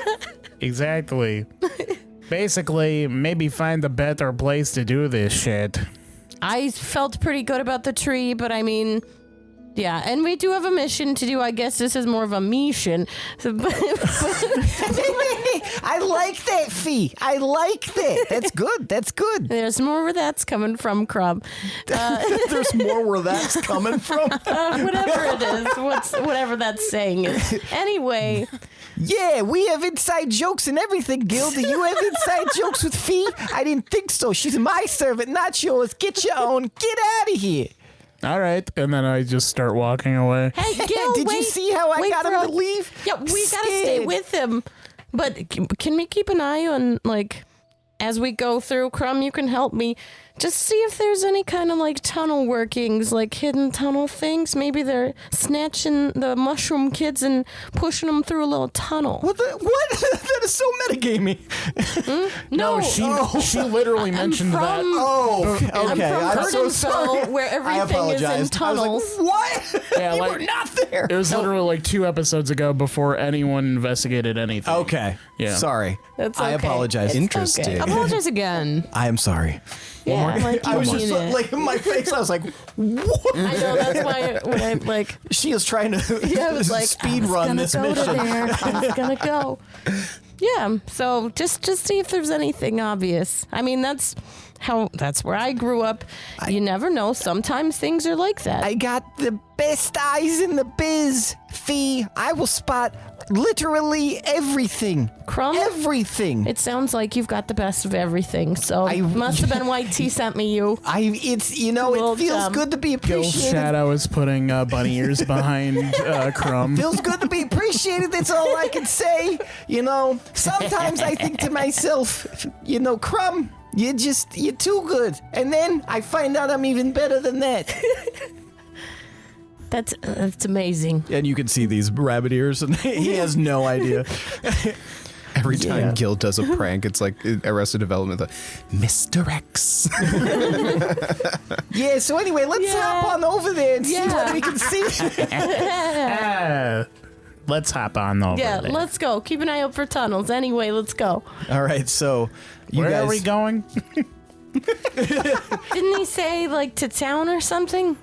Exactly. Basically, maybe find a better place to do this shit. I felt pretty good about the tree, but I mean, yeah, and we do have a mission to do. I guess this is more of a mission. I like that, Fee. I like that. That's good. That's good. There's more where that's coming from, Crumb. There's more where that's coming from. Whatever it is, whatever that saying is. Anyway, Yeah, we have inside jokes and everything, Gil. Do you have inside jokes with Fee? I didn't think so. She's my servant, not yours. Get your own. Get out of here. All right. And then I just start walking away. hey, Gil, Did you wait, see how I wait got for him a- to leave? Yeah, we gotta stay Scared. with him. But can we keep an eye on, like, as we go through? Crumb, you can help me. Just see if there's any kind of, like, tunnel workings, like hidden tunnel things. Maybe they're snatching the mushroom kids and pushing them through a little tunnel. What? That is so metagamey. No, She literally mentioned that. from, Oh, okay. I'm from Curtinsville, where everything is in tunnels. I was like, what? Yeah, you like- were not there. It was literally like 2 episodes ago before anyone investigated anything. Okay. Yeah. Sorry. That's I okay. apologize. It's Interesting. okay. Apologize again. I am sorry. Yeah, like I you was mean just it. like in my face. I was like, what? I know, that's why when I, like, She is trying to yeah, I was like, speed I was run gonna this go mission. To there. I was gonna go. Yeah, so just see if there's anything obvious. I mean, that's where I grew up. You never know. Sometimes things are like that. I got the best eyes in the biz, Fee. I will spot literally everything. Crumb? Everything. It sounds like you've got the best of everything. So must have been why T sent me you. It's Little it feels dumb. good to be Gil's appreciated. shadow is putting bunny ears behind Crumb. Feels good to be appreciated. That's all I can say. You know, sometimes I think to myself, you know, Crumb, you're too good. And then I find out I'm even better than that. That's amazing. And you can see these rabbit ears, and he has no idea. Every time Yeah. Gil does a prank, it's like Arrested Development. Like, Mr. X. Yeah, so anyway, let's hop on over there and see what we can see. Let's hop on over Yeah, there. let's go. Keep an eye out for tunnels. Anyway, let's go. All right, so you Where guys are we going? Didn't he say, like, to town or something?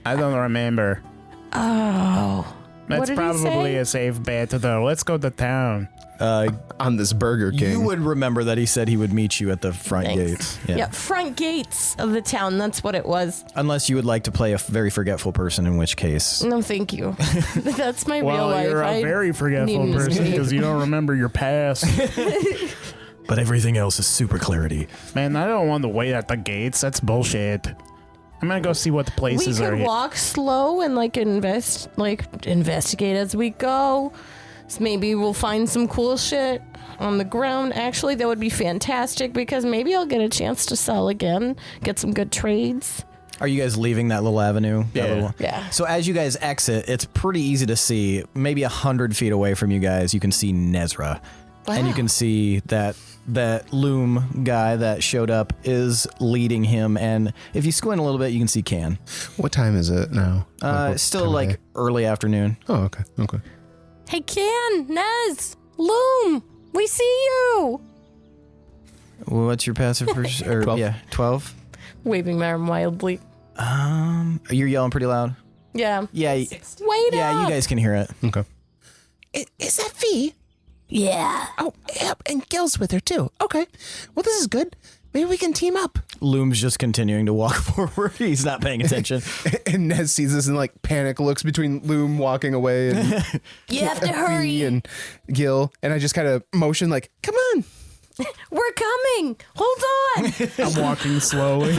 I don't remember. Oh. That's What did he probably say? a safe bet, though. Let's go to town. On this Burger King. You would remember that he said he would meet you at the front Thanks. gates. Yeah, front gates of the town. That's what it was. Unless you would like to play a very forgetful person, in which case. No, thank you. That's my real Well, life. you're a very forgetful need to person sleep. because you don't remember your past. But everything else is super clarity. Man, I don't want to wait at the gates. That's bullshit. I'm gonna go see what the We places are. could walk slow and investigate as we go. So maybe we'll find some cool shit on the ground. Actually, that would be fantastic because maybe I'll get a chance to sell again, get some good trades. Are you guys leaving that little avenue? Yeah. Yeah. So as you guys exit, it's pretty easy to see. Maybe 100 feet away from you guys, you can see Nezrah. And you can see that loom guy that showed up is leading him. And if you squint a little bit, you can see Can. What time is it now? It's still like early afternoon. Oh, okay. Okay. Hey, Can, Nez, Loom, we see you. What's your passive? 12. Yeah, 12. Waving my arm wildly. You're yelling pretty loud. Yeah. Yeah. Wait Yeah, up. you guys can hear it. Okay. Is that Fee? Yeah. Oh, yep, and Gil's with her too. Okay. Well, this is good. Maybe we can team up. Loom's just continuing to walk forward. He's not paying attention. And Nez sees this and like panic looks between Loom walking away and You have to Fee hurry. and Gil, and I just kind of motion like, "Come on." We're coming. Hold on. I'm walking slowly.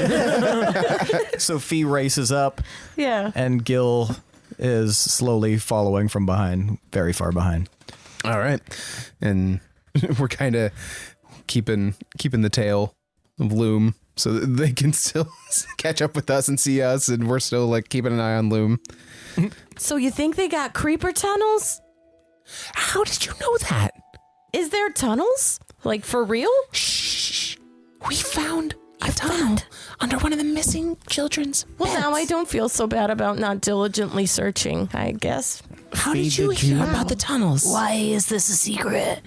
So Fee races up, Yeah. and Gil is slowly following from behind, very far behind. All right, and we're kind of keeping the tail of Loom so that they can still catch up with us and see us, and we're still like keeping an eye on Loom. So you think they got creeper tunnels? How did you know that? Is there tunnels? Like for real? Shh. We found a tunnel under one of the missing children's Well, now I beds. don't feel so bad about not diligently searching, I guess. How Fee, did you did you- hear about the tunnels? Why is this a secret?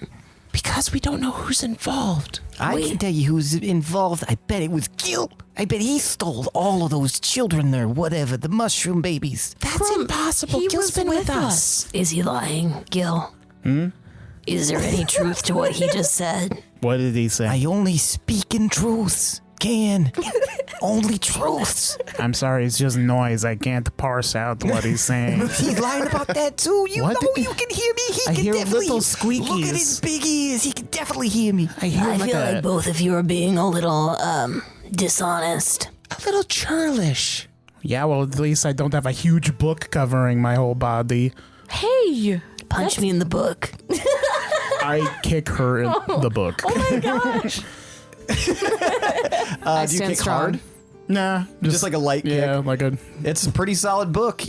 Because we don't know who's involved. I can tell you who's involved. I bet it was Gil. I bet he stole all of those children or whatever, the mushroom babies. That's impossible. he Gil's was been with with us. Is he lying, Gil? Is there any truth to what he just said? What did he say? I only speak in truths. Can. Only truths. I'm sorry, it's just noise. I can't parse out what he's saying. He's lying about that too. You What? know you can hear me. He I can hear definitely little Look at his squeakies. big ears. He can definitely hear me. I hear I like feel a like both of you are being a little, dishonest. little churlish. Yeah, well, at least I don't have a huge book covering my whole body. Hey. Punch me in the book. I kick her in the book. Oh my gosh. I Do you stand kick strong. hard? Nah, Just like a light yeah, kick? like a It's a pretty solid book.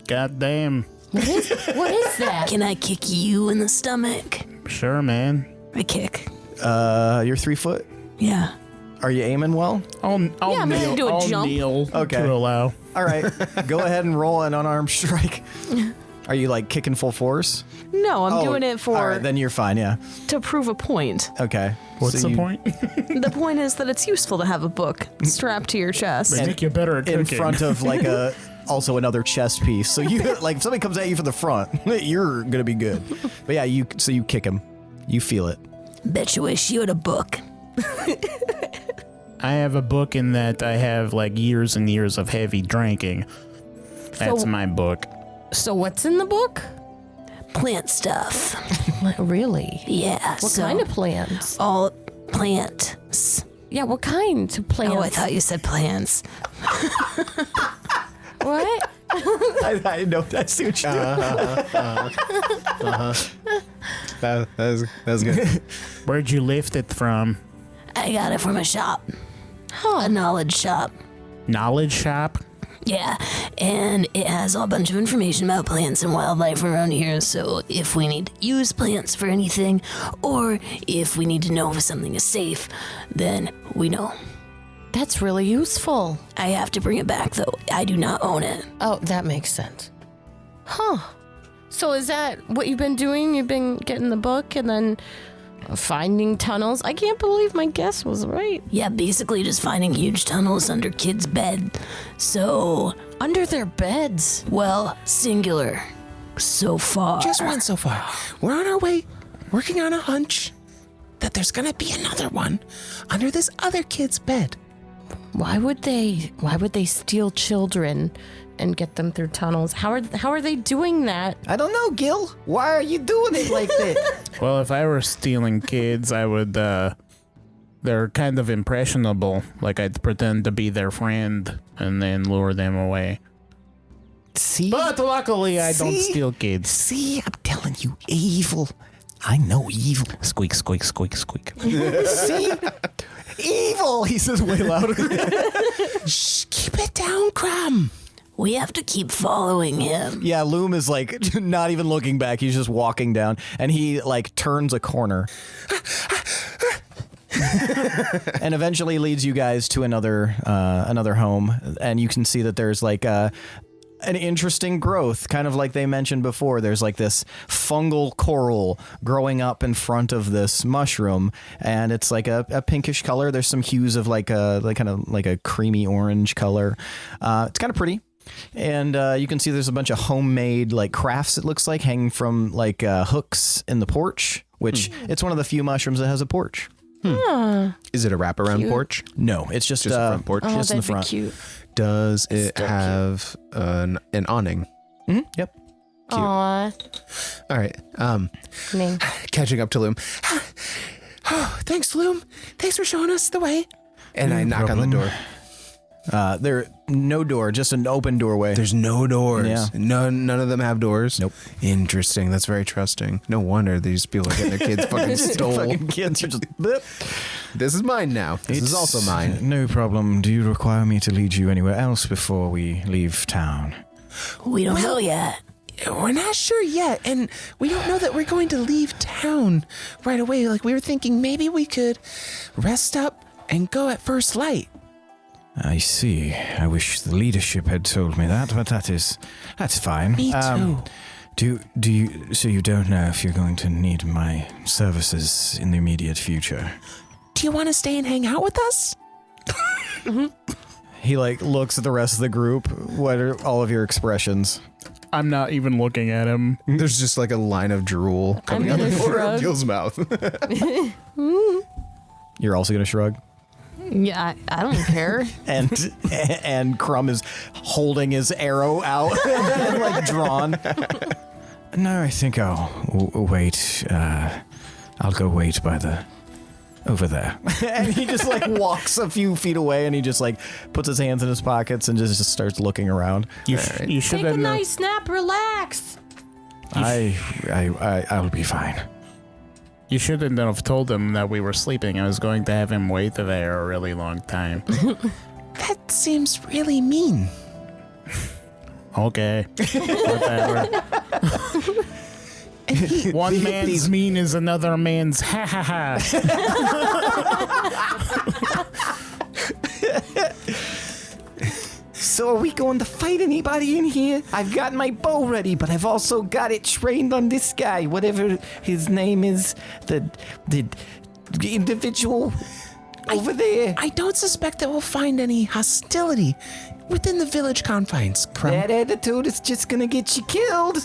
goddamn. What is that? Can I kick you in the stomach? Sure, man. I kick. You're 3 foot? Yeah. Are you aiming well? I'll Yeah, I'm gonna kneel, do a I'll jump. kneel Okay. to allow. All right. Go ahead and roll an unarmed strike. Are you like kicking full force? No, I'm Oh, doing it for All right, then you're fine, yeah. to prove a point. Okay. What's So the you- point? The point is that it's useful to have a book strapped to your chest. They make you better at In cooking. front of like a also another chest piece. So you like if somebody comes at you from the front, you're gonna be good. But yeah, you kick him. You feel it. Bet you wish you had a book. I have a book in that I have like years and years of heavy drinking. That's So- my book. So what's in the book? Plant stuff. Really? Yeah. What kind of plants? All plants. Yeah, what kind of plants? Oh, I thought you said plants. What? I know that's what you That was good. Where'd you lift it from? I got it from a shop. A knowledge shop. Knowledge shop? Yeah, and it has a bunch of information about plants and wildlife around here, so if we need to use plants for anything, or if we need to know if something is safe, then we know. That's really useful. I have to bring it back, though. I do not own it. Oh, that makes sense. Huh. So is that what you've been doing? You've been getting the book and then Finding tunnels. I can't believe my guess was right. Yeah, basically just finding huge tunnels under kids' bed. So, Under their beds. well, singular. So far. Just one so far. We're on our way, working on a hunch that there's gonna be another one under this other kid's bed. Why would they steal children and get them through tunnels? How are they doing that? I don't know, Gil. Why are you doing it like that? Well, if I were stealing kids, I would, they're kind of impressionable. Like, I'd pretend to be their friend and then lure them away. See? But luckily, I don't See? steal kids. See, I'm telling you, evil. I know evil. Squeak, squeak, squeak, squeak. See? Evil, he says way louder. Shh, keep it down, Crumb. We have to keep following him. Yeah, Loom is like not even looking back. He's just walking down, and he like turns a corner, and eventually leads you guys to another home. And you can see that there's like an interesting growth, kind of like they mentioned before. There's like this fungal coral growing up in front of this mushroom, and it's like a pinkish color. There's some hues of like kind of like a creamy orange color. It's kind of pretty. And you can see there's a bunch of homemade like crafts, it looks like, hanging from like hooks in the porch, which it's one of the few mushrooms that has a porch. Is it a wraparound porch? No, it's just a front porch. Oh, just in the that'd be front. cute. Does it Still have an awning? Mhm, yep. Aw. All right. Name. Catching up to Loom, Oh, thanks, Loom. Thanks for showing us the way. and I knock on the door. There no door, just an open doorway. There's no doors. Yeah. None of them have doors. Nope. Interesting. That's very trusting. No wonder these people are getting their kids fucking stole. Fucking kids are just. Blip. This is mine now. This is also mine. No problem. Do you require me to lead you anywhere else before we leave town? We don't know yet. We're not sure yet, and we don't know that we're going to leave town right away. Like, we were thinking maybe we could rest up and go at first light. I see. I wish the leadership had told me that, but that's fine. Me too. Do you? So you don't know if you're going to need my services in the immediate future? Do you want to stay and hang out with us? He like looks at the rest of the group. What are all of your expressions? I'm not even looking at him. There's just like a line of drool coming out of gonna the corner of shrug. Gil's mouth. You're also gonna shrug. Yeah, I don't care. And Crumb is holding his arrow out and like drawn. No, I think I'll wait. I'll go wait by the over there. And he just like walks a few feet away, and he just like puts his hands in his pockets and just starts looking around. You should Take a have nice nap, relax. I'll be fine. You shouldn't have told him that we were sleeping. I was going to have him wait there a really long time. That seems really mean. Okay. Whatever. One man's mean is another man's ha ha ha. So are we going to fight anybody in here? I've got my bow ready, but I've also got it trained on this guy, whatever his name is, the individual over there. I don't suspect that we'll find any hostility within the village confines, Crumb. That attitude is just gonna get you killed.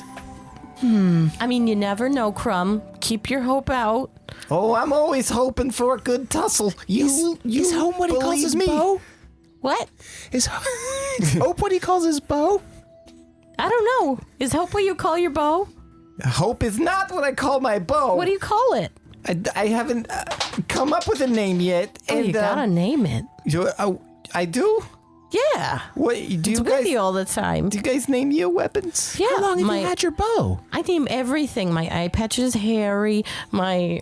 I mean, you never know, Crumb. Keep your hope out. Oh, I'm always hoping for a good tussle. Is Hope what he calls his bow? What? Is Hope what he calls his bow? I don't know. Is hope what you call your bow? Hope is not what I call my bow. What do you call it? I haven't come up with a name yet. Oh, you gotta name it. I do? Yeah. What do It's you with guys? you all the time. Do you guys name your weapons? Yeah. How long have you had your bow? I name everything. My eye patch is Harry. My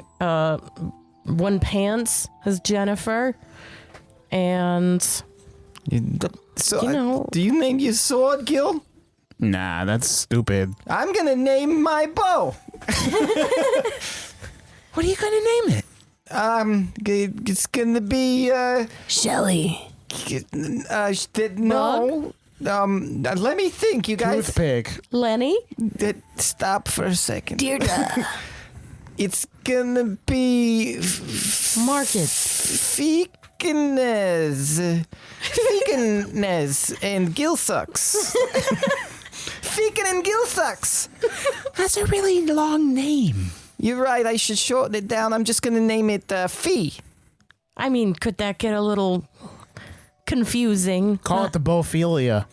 one pants is Jennifer. And So, You know- do you name your sword, Gil? Nah, that's stupid. I'm gonna name my bow. What are you going to name it? It's gonna be Shelly. no. Let me think, you guys. Toothpick. Lenny. Stop for a second. Deirdre. It's gonna be Market. Feekinez and Gilsucks. Feekin and Gilsucks. That's a really long name. You're right. I should shorten it down. I'm just gonna name it Fee. I mean, could that get a little confusing? Call it the Ophelia.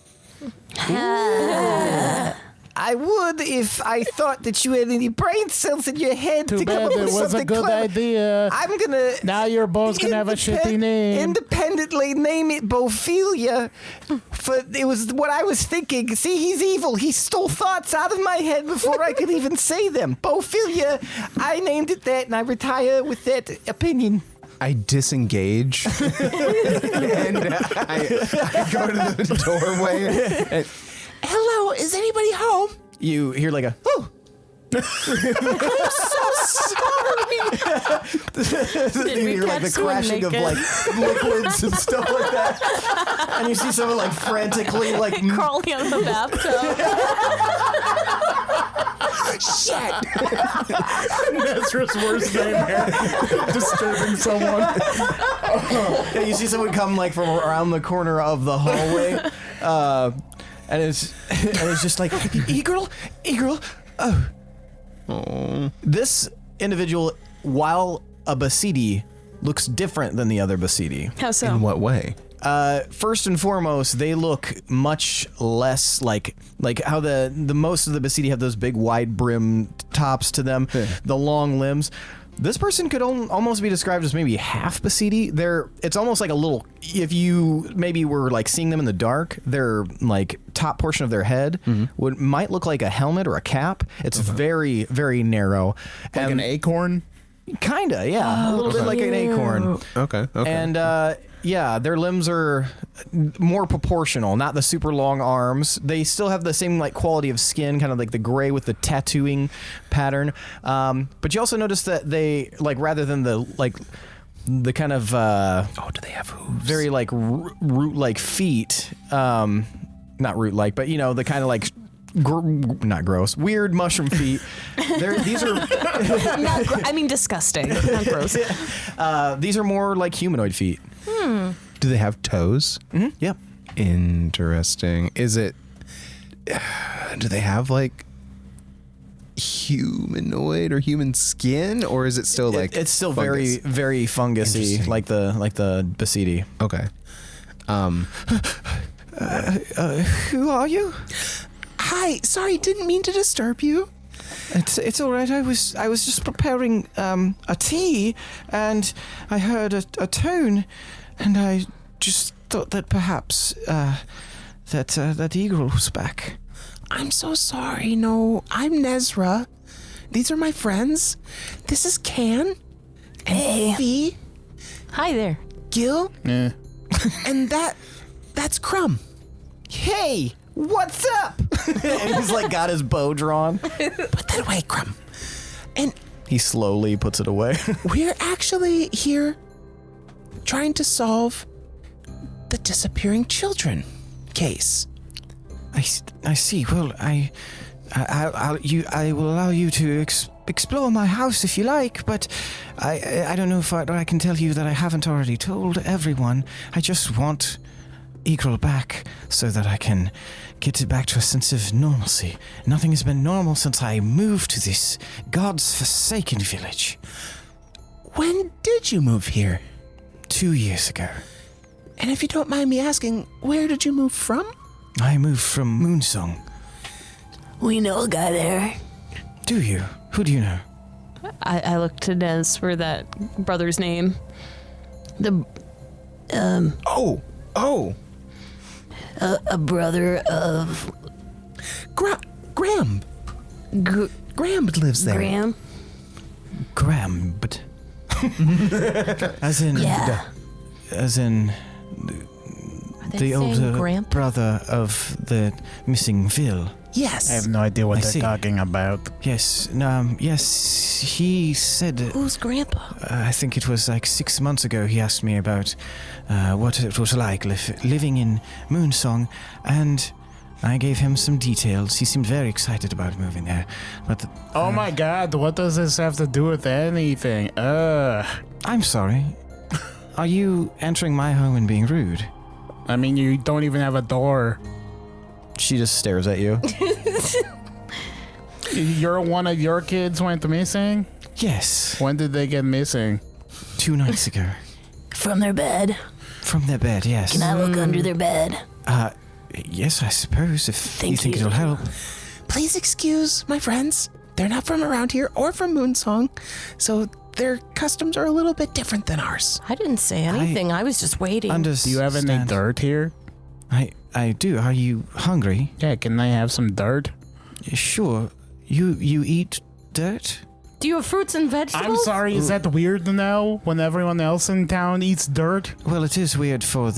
I would if I thought that you had any brain cells in your head Too to come bad up it with was a something good clever. idea. I'm gonna. Now you're both gonna have a shitty name. Independently name it Ophelia. For it was what I was thinking. See, he's evil. He stole thoughts out of my head before I could even say them. Ophelia. I named it that, and I retire with that opinion. I disengage and I go to the doorway. And, Hello, is anybody home? You hear like a oh. Did You we hear like the catch you and crashing of make like liquids and stuff like that, and you see someone like frantically like crawling out of the bathtub? Shit. Nezrah's worst nightmare. Disturbing someone. Yeah, you see someone come like from around the corner of the hallway, and it's just like Eagle. Oh, this individual, while a Basidi, looks different than the other Basidi. How so? in what way? First and foremost, they look much less like how the most of the Basidi have those big wide brim tops to them, the long limbs. This person could almost be described as maybe half Basidi. It's almost like a little, if you maybe were like seeing them in the dark, their like top portion of their head might look like a helmet or a cap. It's very, very narrow. Like an acorn? Kinda, yeah. A little bit like an acorn. Okay. And yeah, their limbs are more proportional, not the super long arms. They still have the same like quality of skin, kind of like the gray with the tattooing pattern. But you also notice that they like rather than the kind of do they have hooves? very like root-like feet, not root-like, but you know the kind of like not gross, weird mushroom feet. These are I mean, disgusting. Not gross. these are more like humanoid feet. Do they have toes? Mm-hmm. Yep. Interesting. Is it? Do they have like humanoid or human skin, or is it still like it's still fungus? very fungusy, Interesting. like the Basidi. Okay. Who are you? Hi, sorry, didn't mean to disturb you. It's all right. I was just preparing a tea, and I heard a tone, and I just thought that perhaps that eagle was back. I'm so sorry. No, I'm Nezrah. These are my friends. This is Can and Fee, Hi there. Gil, Yeah. and that's Crumb. Hey, what's up? And he's like got his bow drawn. Put that away, Crumb. And He slowly puts it away. we're actually here trying to solve the disappearing children case. I see. Well, I will allow you to explore my house if you like, but I don't know if I can tell you that I haven't already told everyone. I just want Eagle back so that I can get it back to a sense of normalcy. Nothing has been normal since I moved to this God's forsaken village When did you move here? 2 years ago. And if you don't mind me asking, where did you move from? I moved from Moonsong. We know a guy there. Do you? Who do you know? I look to Nez for that brother's name. The a brother of Graham. Graham lives there. Graham. Grambed. As in, Yeah. as in Are they the saying older Gramp? brother of the missing Vil. Yes. I have no idea what I they're see. talking about. Yes, yes, he said, Who's Grandpa? I think it was like 6 months ago, he asked me about what it was like living in Moonsong, and I gave him some details. He seemed very excited about moving there. But Oh my God, what does this have to do with anything? I'm sorry. Are you entering my home and being rude? I mean, you don't even have a door. She just stares at you. One of your kids went missing? Yes. When did they get missing? 2 nights ago. From their bed. From their bed, yes. Can I look under their bed? Yes, I suppose, if you think you. it'll help. Please excuse my friends. They're not from around here or from Moonsong, so their customs are a little bit different than ours. I didn't say anything. I was just waiting. Do you have any dirt here? I do. Are you hungry? Yeah, can I have some dirt? Sure. You eat dirt? Do you have fruits and vegetables? I'm sorry, is that weird now when everyone else in town eats dirt? Well, it is weird for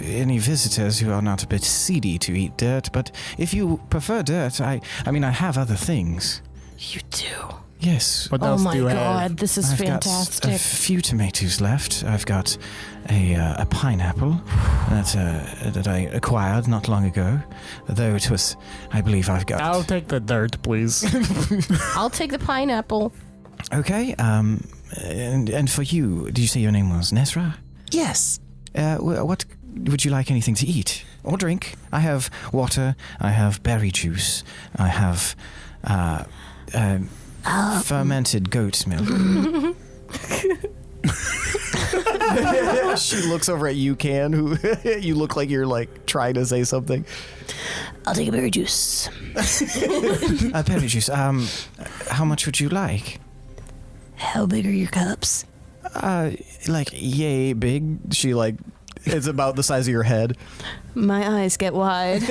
any visitors who are not a bit seedy to eat dirt, but if you prefer dirt, I mean, I have other things. You do? Yes. What Oh else my do you God, have? this is I've fantastic. got a few tomatoes left. I've got a pineapple that I acquired not long ago, though it was, I believe I've got... I'll take the dirt, please. I'll take the pineapple. Okay, and for you, did you say your name was Nezrah? Yes. What would you like anything to eat or drink? I have water, I have berry juice, I have fermented goat's milk. She looks over at you, Can, who you look like you're like trying to say something. I'll take a berry juice. Berry juice. How much would you like? How big are your cups? Like yay big. She like, it's about the size of your head. My eyes get wide.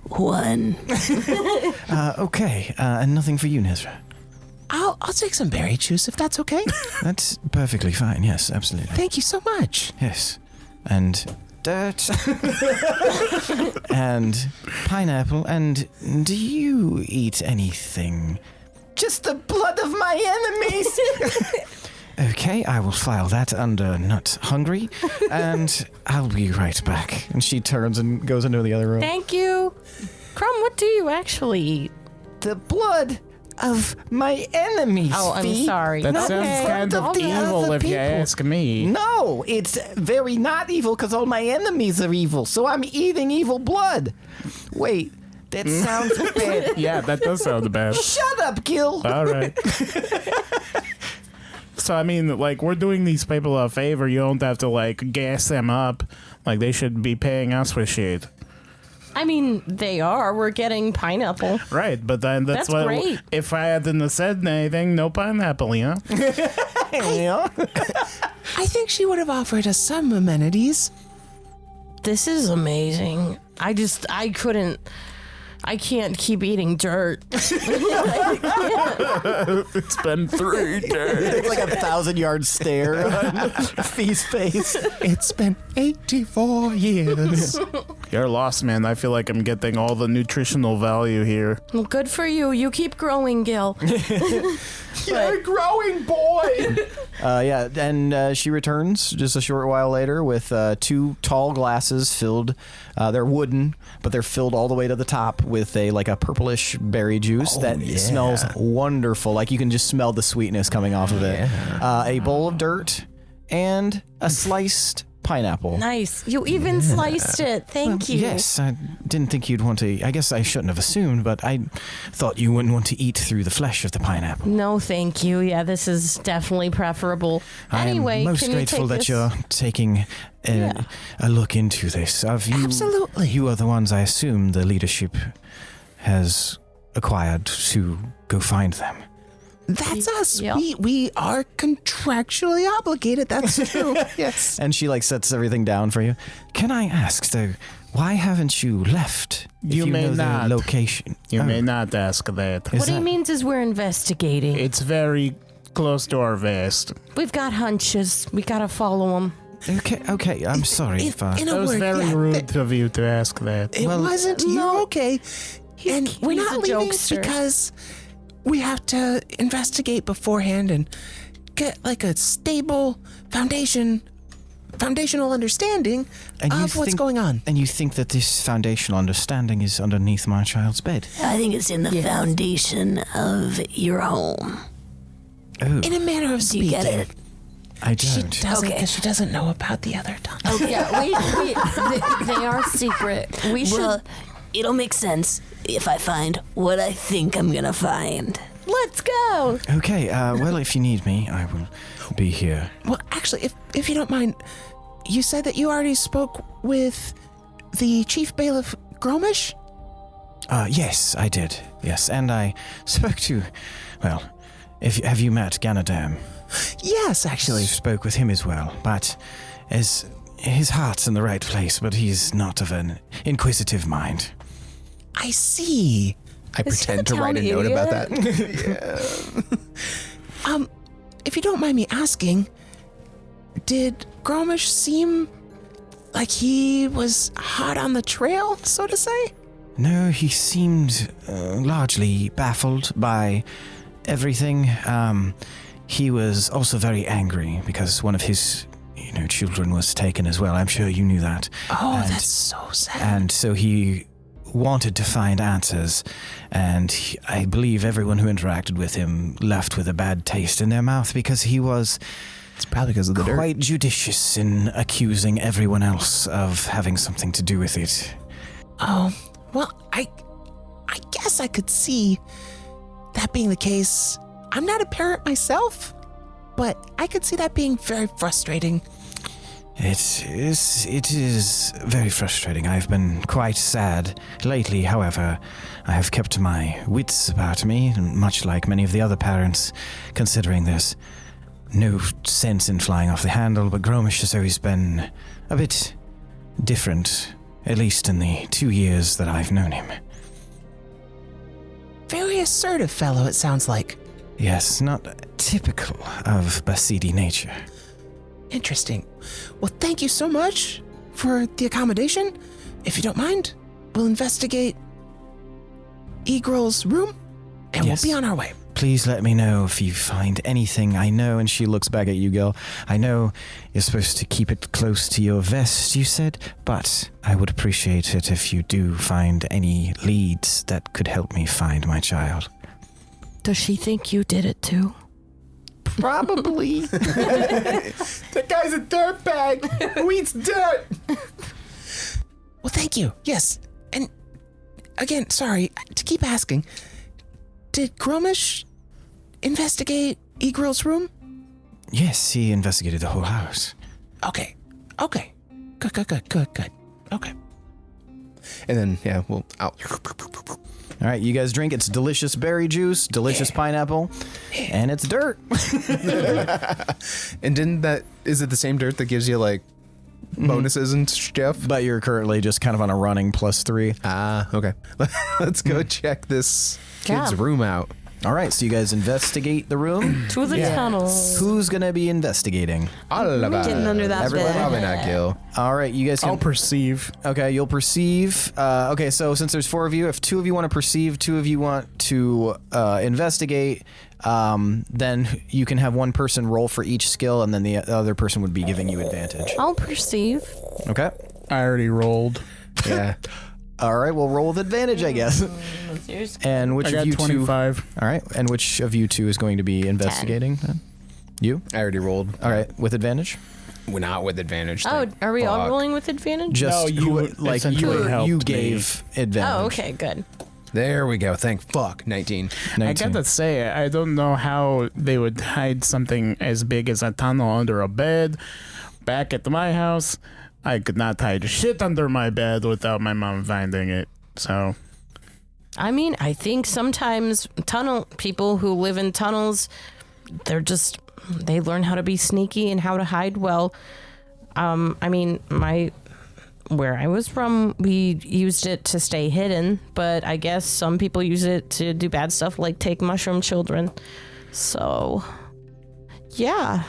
1. Okay. And nothing for you, Nezrah. I'll take some berry juice if that's okay. That's perfectly fine. Yes, absolutely. Thank you so much. Yes. And dirt. And pineapple. And do you eat anything? Just the blood of my enemies. Okay, I will file that under not hungry, and I'll be right back. And she turns and goes into the other room. Thank you. Crumb, what do you actually eat? The blood of my enemies. Oh, I'm Fee. sorry. That sounds kind of the evil other if you people. ask me. No, it's very not evil because all my enemies are evil. So I'm eating evil blood. Wait, that sounds bad. Yeah, that does sound bad. Shut up, Gil. All right. So, I mean, like, we're doing these people a favor. You don't have to, like, gas them up. Like, they should be paying us for shit. I mean, they are. We're getting pineapple. Right, but then that's what... great. If I hadn't said anything, no pineapple, you know? Yeah. I think she would have offered us some amenities. This is amazing. I can't keep eating dirt. It's been 3 days. It's like a 1,000-yard stare on Fee's face. It's been 84 years. You're lost, man. I feel like I'm getting all the nutritional value here. Well, good for you. You keep growing, Gil. You're growing, boy. Yeah, and she returns just a short while later with 2 tall glasses filled. They're wooden, but they're filled all the way to the top with a purplish berry juice that smells wonderful. Like you can just smell the sweetness coming off of it. A bowl of dirt and a sliced pineapple. Nice. You even sliced it. Thank you. Yes, I didn't think you'd want to. I guess I shouldn't have assumed, but I thought you wouldn't want to eat through the flesh of the pineapple. No, thank you. Yeah, this is definitely preferable. Anyway, I am most can grateful you take that this? you're taking a look into this. Absolutely. You are the ones I assume the leadership has acquired to go find them. That's us. Yep. We are contractually obligated. That's true. Yes. And she sets everything down for you. Can I ask though, why haven't you left? If You may know not. the location. You Oh, may not ask that. is What he that- means is we're investigating. It's very close to our vest. We've got hunches. We gotta follow them. Okay. I'm sorry if in That a was word, very yeah, rude of you to ask that. It wasn't. You're okay. And we're he's not a leaving jokester. because we have to investigate beforehand and get like a stable foundation foundational understanding of what's going on. And you think that this foundational understanding is underneath my child's bed? I think it's in the foundation of your home. Oh, In a manner of Do speaking. you get it? I She don't. doesn't, Okay. because she doesn't know about the other tunnel. Yeah, they are secret. We should. Well, it'll make sense if I find what I think I'm gonna find. Let's go. Okay, well, if you need me, I will be here. Well, actually, if you don't mind, you said that you already spoke with the Chief Bailiff Gromish? Yes, I did. Yes, and I spoke to, well, have you met Ganadam? Yes, actually. Spoke with him as well, but as his heart's in the right place, but he's not of an inquisitive mind. I see. I pretend to write a note about that. If you don't mind me asking, did Gromish seem like he was hot on the trail, so to say? No, he seemed largely baffled by everything. He was also very angry because one of his, children was taken as well. I'm sure you knew that. Oh, that's so sad. And so he wanted to find answers, and I believe everyone who interacted with him left with a bad taste in their mouth because he was It's probably because of the quite judicious in accusing everyone else of having something to do with it. Oh, well, I guess I could see that being the case. I'm not a parent myself, but I could see that being very frustrating. It is very frustrating. I've been quite sad lately, however. I have kept my wits about me, much like many of the other parents, considering there's no sense in flying off the handle, but Gromish has always been a bit different, at least in the 2 years that I've known him. Very assertive fellow, it sounds like. Yes, not typical of Basidi nature. Interesting. Well, thank you so much for the accommodation. If you don't mind, we'll investigate Egrel's room, and Yes. we'll be on our way. Please let me know if you find anything. I know, and she looks back at you, Gil. I know you're supposed to keep it close to your vest, you said, but I would appreciate it if you do find any leads that could help me find my child. Does she think you did it too? Probably. That guy's a dirtbag who eats dirt. Well, thank you. Yes. And again, sorry to keep asking. Did Gromish investigate Egrel's room? Yes, he investigated the whole house. Okay. Good. Okay. And then, yeah, we'll out. All right, you guys drink. It's delicious berry juice, delicious pineapple, and it's dirt. And is it the same dirt that gives you like bonuses and stuff? But you're currently just kind of on a running +3. Ah, okay. Let's go check this kid's room out. All right, so you guys investigate the room. To the tunnels. Who's going to be investigating? Getting under that Everybody? bed. Probably not Gil. All right, you guys I'll can... perceive. Okay, you'll perceive. Okay, so since there's 4 of you, if 2 of you want to perceive, 2 of you want to investigate, then you can have one person roll for each skill, and then the other person would be giving you advantage. I'll perceive. Okay? I already rolled. Yeah. All right, we'll roll with advantage, I guess. And which I of got you 25. two? All right, and which of you two is going to be investigating? Then? You? I already rolled. All right, with advantage? We're not with advantage. Oh, thank are we all fuck. rolling with advantage? Just No, you essentially helped you me. gave advantage. Oh, okay, good. There we go. Thank fuck. 19. 19. I gotta say, I don't know how they would hide something as big as a tunnel under a bed. Back at my house, I could not hide shit under my bed without my mom finding it. So, I mean, I think sometimes people who live in tunnels, they learn how to be sneaky and how to hide well. I mean, where I was from, we used it to stay hidden, but I guess some people use it to do bad stuff like take mushroom children. So, yeah.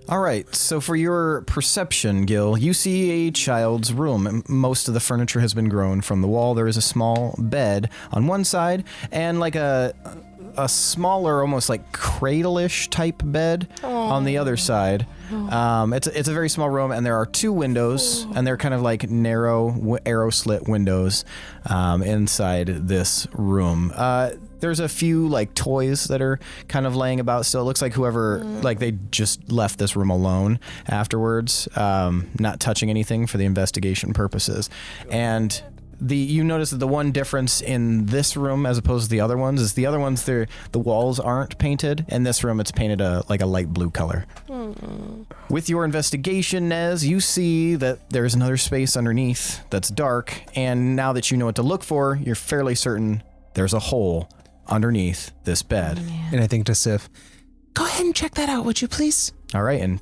All right, so for your perception, Gil, you see a child's room. Most of the furniture has been grown from the wall. There is a small bed on one side and like a a smaller, almost like cradle-ish type bed on the other side. It's a very small room, and there are 2 windows, and they're kind of like narrow arrow slit windows inside this room. There's a few like toys that are kind of laying about still. It looks like whoever, like they just left this room alone afterwards, not touching anything for the investigation purposes. And you notice that the one difference in this room as opposed to the other ones is the other ones, the walls aren't painted. In this room, it's painted like a light blue color. With your investigation, Nez, you see that there's another space underneath that's dark. And now that you know what to look for, you're fairly certain there's a hole underneath this bed. And I think to Sif, Go ahead and check that out, would you please? All right, and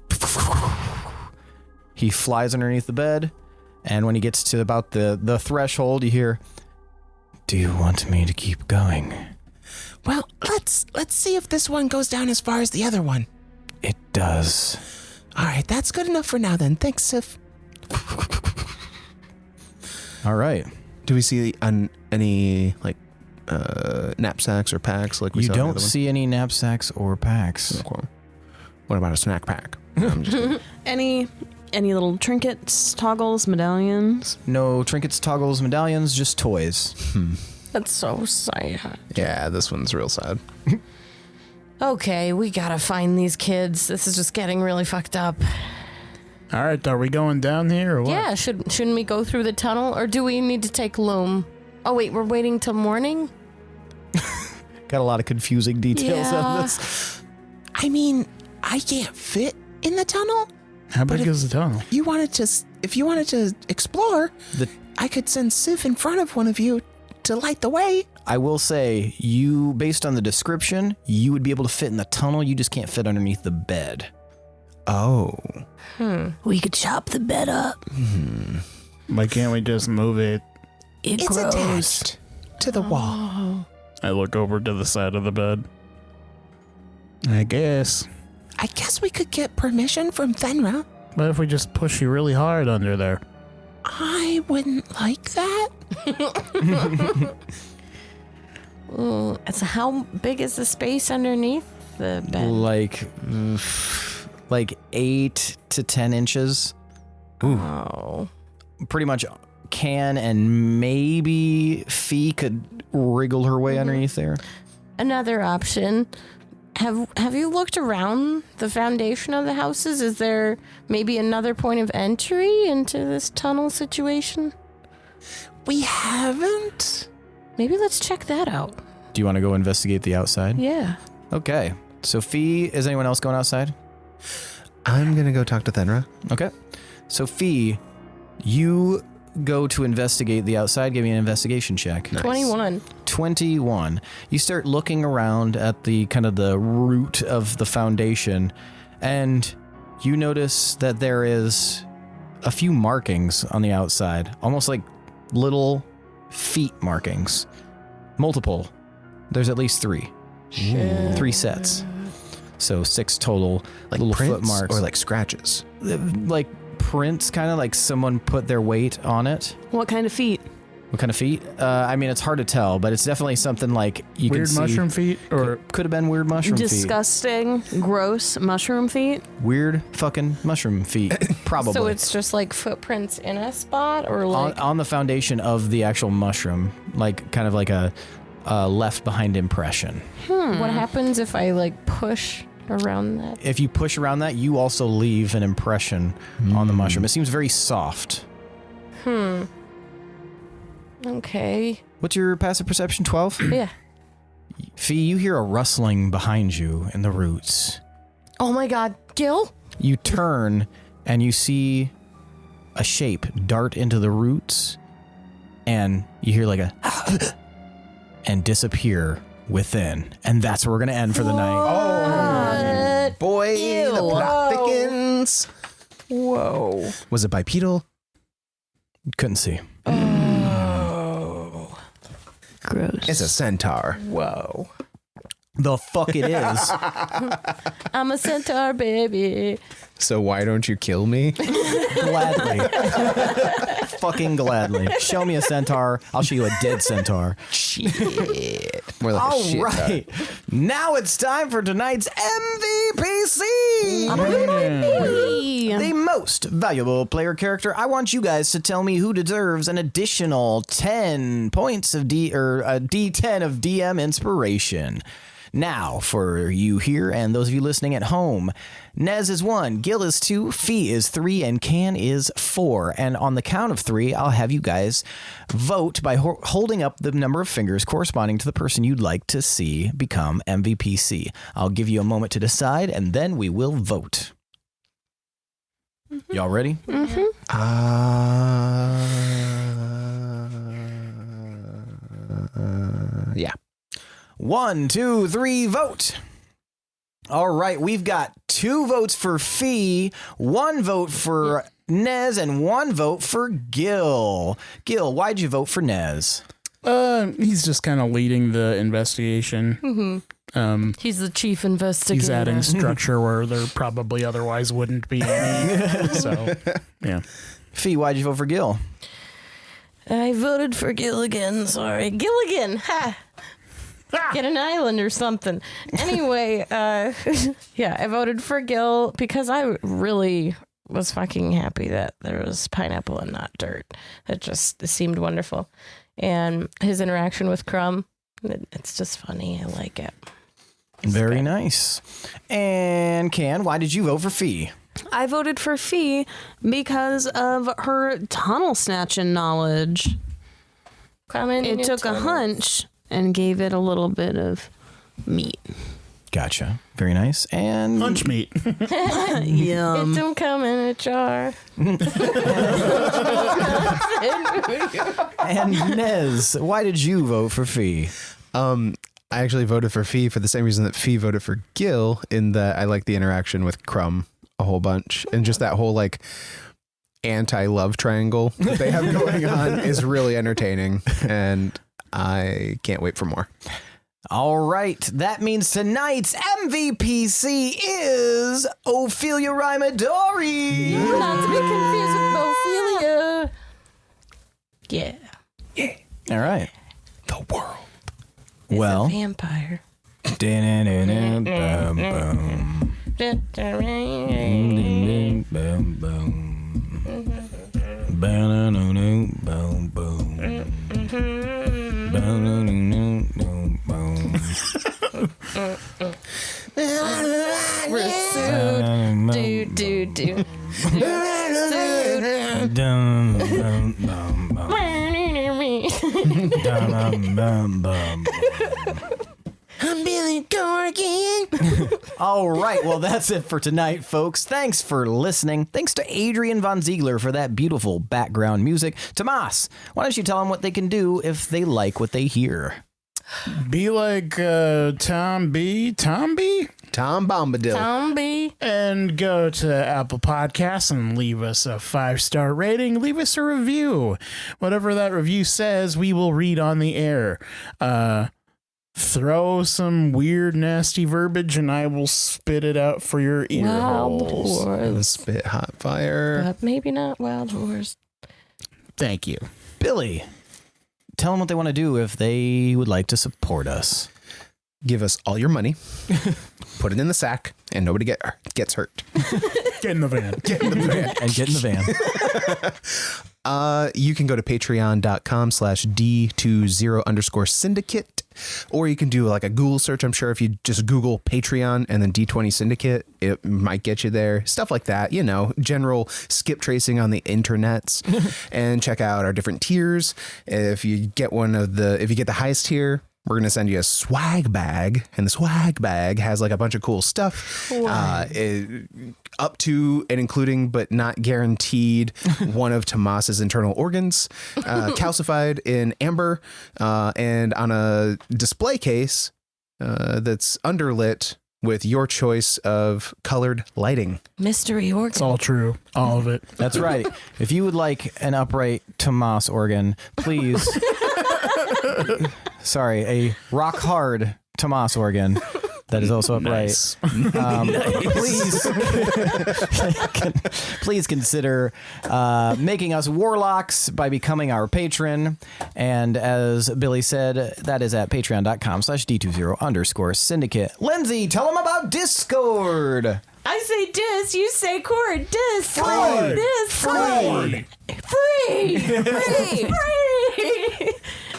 he flies underneath the bed, and when he gets to about the threshold, you hear, "Do you want me to keep going?" Well, let's see if this one goes down as far as the other one. It does. All right, that's good enough for now then. Thanks, Sif. All right. do we see any like knapsacks or packs like we You saw in the don't other one? see any knapsacks or packs. Okay. What about a snack pack? I'm just kidding. Any little trinkets, toggles, medallions? No trinkets, toggles, medallions, just toys. That's so sad. Yeah, this one's real sad. Okay, we gotta find these kids. This is just getting really fucked up. All right, are we going down here or what? Yeah, shouldn't we go through the tunnel, or do we need to take Loam? Oh wait, we're waiting till morning? Got a lot of confusing details on this. I mean, I can't fit in the tunnel. How big is the tunnel? If you wanted to explore, I could send Sif in front of one of you to light the way. I will say, you, based on the description, you would be able to fit in the tunnel. You just can't fit underneath the bed. Oh. We could chop the bed up. Why can't we just move it? It's It's grows. attached to the wall. I look over to the side of the bed. I guess. I guess we could get permission from Fenra. But if we just push you really hard under there? I wouldn't like that. So how big is the space underneath the bed? Like 8 to 10 inches. Oh. Pretty much Can and maybe Fee could wriggle her way underneath there. Another option. Have you looked around the foundation of the houses? Is there maybe another point of entry into this tunnel situation? We haven't. Maybe let's check that out. Do you want to go investigate the outside? Yeah. Okay. So Fee, is anyone else going outside? I'm going to go talk to Thenra. Okay. So Fee, you go to investigate the outside. Give me an investigation check. Nice. 21. You start looking around at the kind of the root of the foundation, and you notice that there is a few markings on the outside, almost like little feet markings. Multiple. There's at least 3. 3 sets. So 6 total, Like little prints foot marks. or like scratches? Like prints, kind of like someone put their weight on it. What kind of feet? What kind of feet? I mean, it's hard to tell, but it's definitely something like you Weird can see. mushroom feet? Or Could have been weird mushroom feet. Disgusting, gross mushroom feet. Weird fucking mushroom feet, probably. So it's just like footprints in a spot, or like on the foundation of the actual mushroom, like kind of like a left behind impression. what happens if I like push around that? If you push around that, you also leave an impression on the mushroom. It seems very soft. Okay. What's your passive perception? 12? Yeah. Fee, you hear a rustling behind you in the roots. Oh my God, Gil? You turn and you see a shape dart into the roots, and you hear like a and disappear within. And that's where we're going to end for the night. Oh, boy, the plot thickens. Whoa. Was it bipedal? Couldn't see. Gross. It's a centaur. Whoa. The fuck it is. I'm a centaur, baby. So why don't you kill me? Gladly. Fucking gladly. Show me a centaur. I'll show you a dead centaur. Shit. More like a All shit. right. Now it's time for tonight's MVPC. The most valuable player character. I want you guys to tell me who deserves an additional 10 points of D10 of DM inspiration. Now, for you here and those of you listening at home, Nez is 1, Gil is 2, Fee is 3, and Can is 4. And on the count of 3, I'll have you guys vote by holding up the number of fingers corresponding to the person you'd like to see become MVPC. I'll give you a moment to decide, and then we will vote. Y'all ready? Mm-hmm. Yeah. 1, 2, 3, vote. All right, we've got 2 votes for Fee, 1 vote for Nez, and 1 vote for Gil. Gil, why'd you vote for Nez? He's just kind of leading the investigation. He's the chief investigator. He's adding structure where there probably otherwise wouldn't be any. So, yeah. Fee, why'd you vote for Gil? I voted for Gilligan. Sorry, Gilligan. Ha! Get an island or something. Anyway, yeah, I voted for Gil because I really was fucking happy that there was pineapple and not dirt. It just seemed wonderful. And his interaction with Crumb, it's just funny. I like it. Very nice. And Can, why did you vote for Fee? I voted for Fee because of her tunnel snatching knowledge. It took a hunch and gave it a little bit of meat. Gotcha. Very nice. And Lunch meat. It don't come in a jar. and Nez, why did you vote for Fee? I actually voted for Fee for the same reason that Fee voted for Gil, in that I like the interaction with Crumb a whole bunch, and just that whole like anti-love triangle that they have going on is really entertaining, and I can't wait for more. All right, that means tonight's MVPC is Ophelia Midori. Not to be confused with Ophelia. Yeah. All right. The world. Well, Vampire. I'm Billy Corgan. all right. Well, that's it for tonight, folks. Thanks for listening. Thanks to Adrian Von Ziegler for that beautiful background music. Tomas, why don't you tell them what they can do if they like what they hear? Be like Tom Bombadil. Zombie. And go to Apple Podcasts and leave us a 5-star rating. Leave us a review. Whatever that review says, we will read on the air. Throw some weird, nasty verbiage, and I will spit it out for your ear holes. And spit hot fire. But maybe not Wild Horse. Thank you. Billy, tell them what they want to do if they would like to support us. Give us all your money, put it in the sack, and nobody gets hurt. Get in the van. Get in the van. And get in the van. You can go to patreon.com/D20_syndicate, or you can do like a Google search. I'm sure if you just Google Patreon and then D20 Syndicate, it might get you there. Stuff like that, you know, general skip tracing on the internets. And check out our different tiers. If you get the highest tier, we're going to send you a swag bag, and the swag bag has like a bunch of cool stuff up to and including, but not guaranteed, one of Tomas's internal organs, calcified in amber, and on a display case that's underlit with your choice of colored lighting. Mystery organ. It's all true. All of it. That's right. If you would like an upright Tomas organ, please... Sorry, a rock hard Tomas Organ. That is also upright. Please consider making us warlocks by becoming our patron. And as Billy said, that is at patreon.com/D20_syndicate. Lindsey, tell them about Discord. I say dis, you say cord. Dis, Free. dis, free.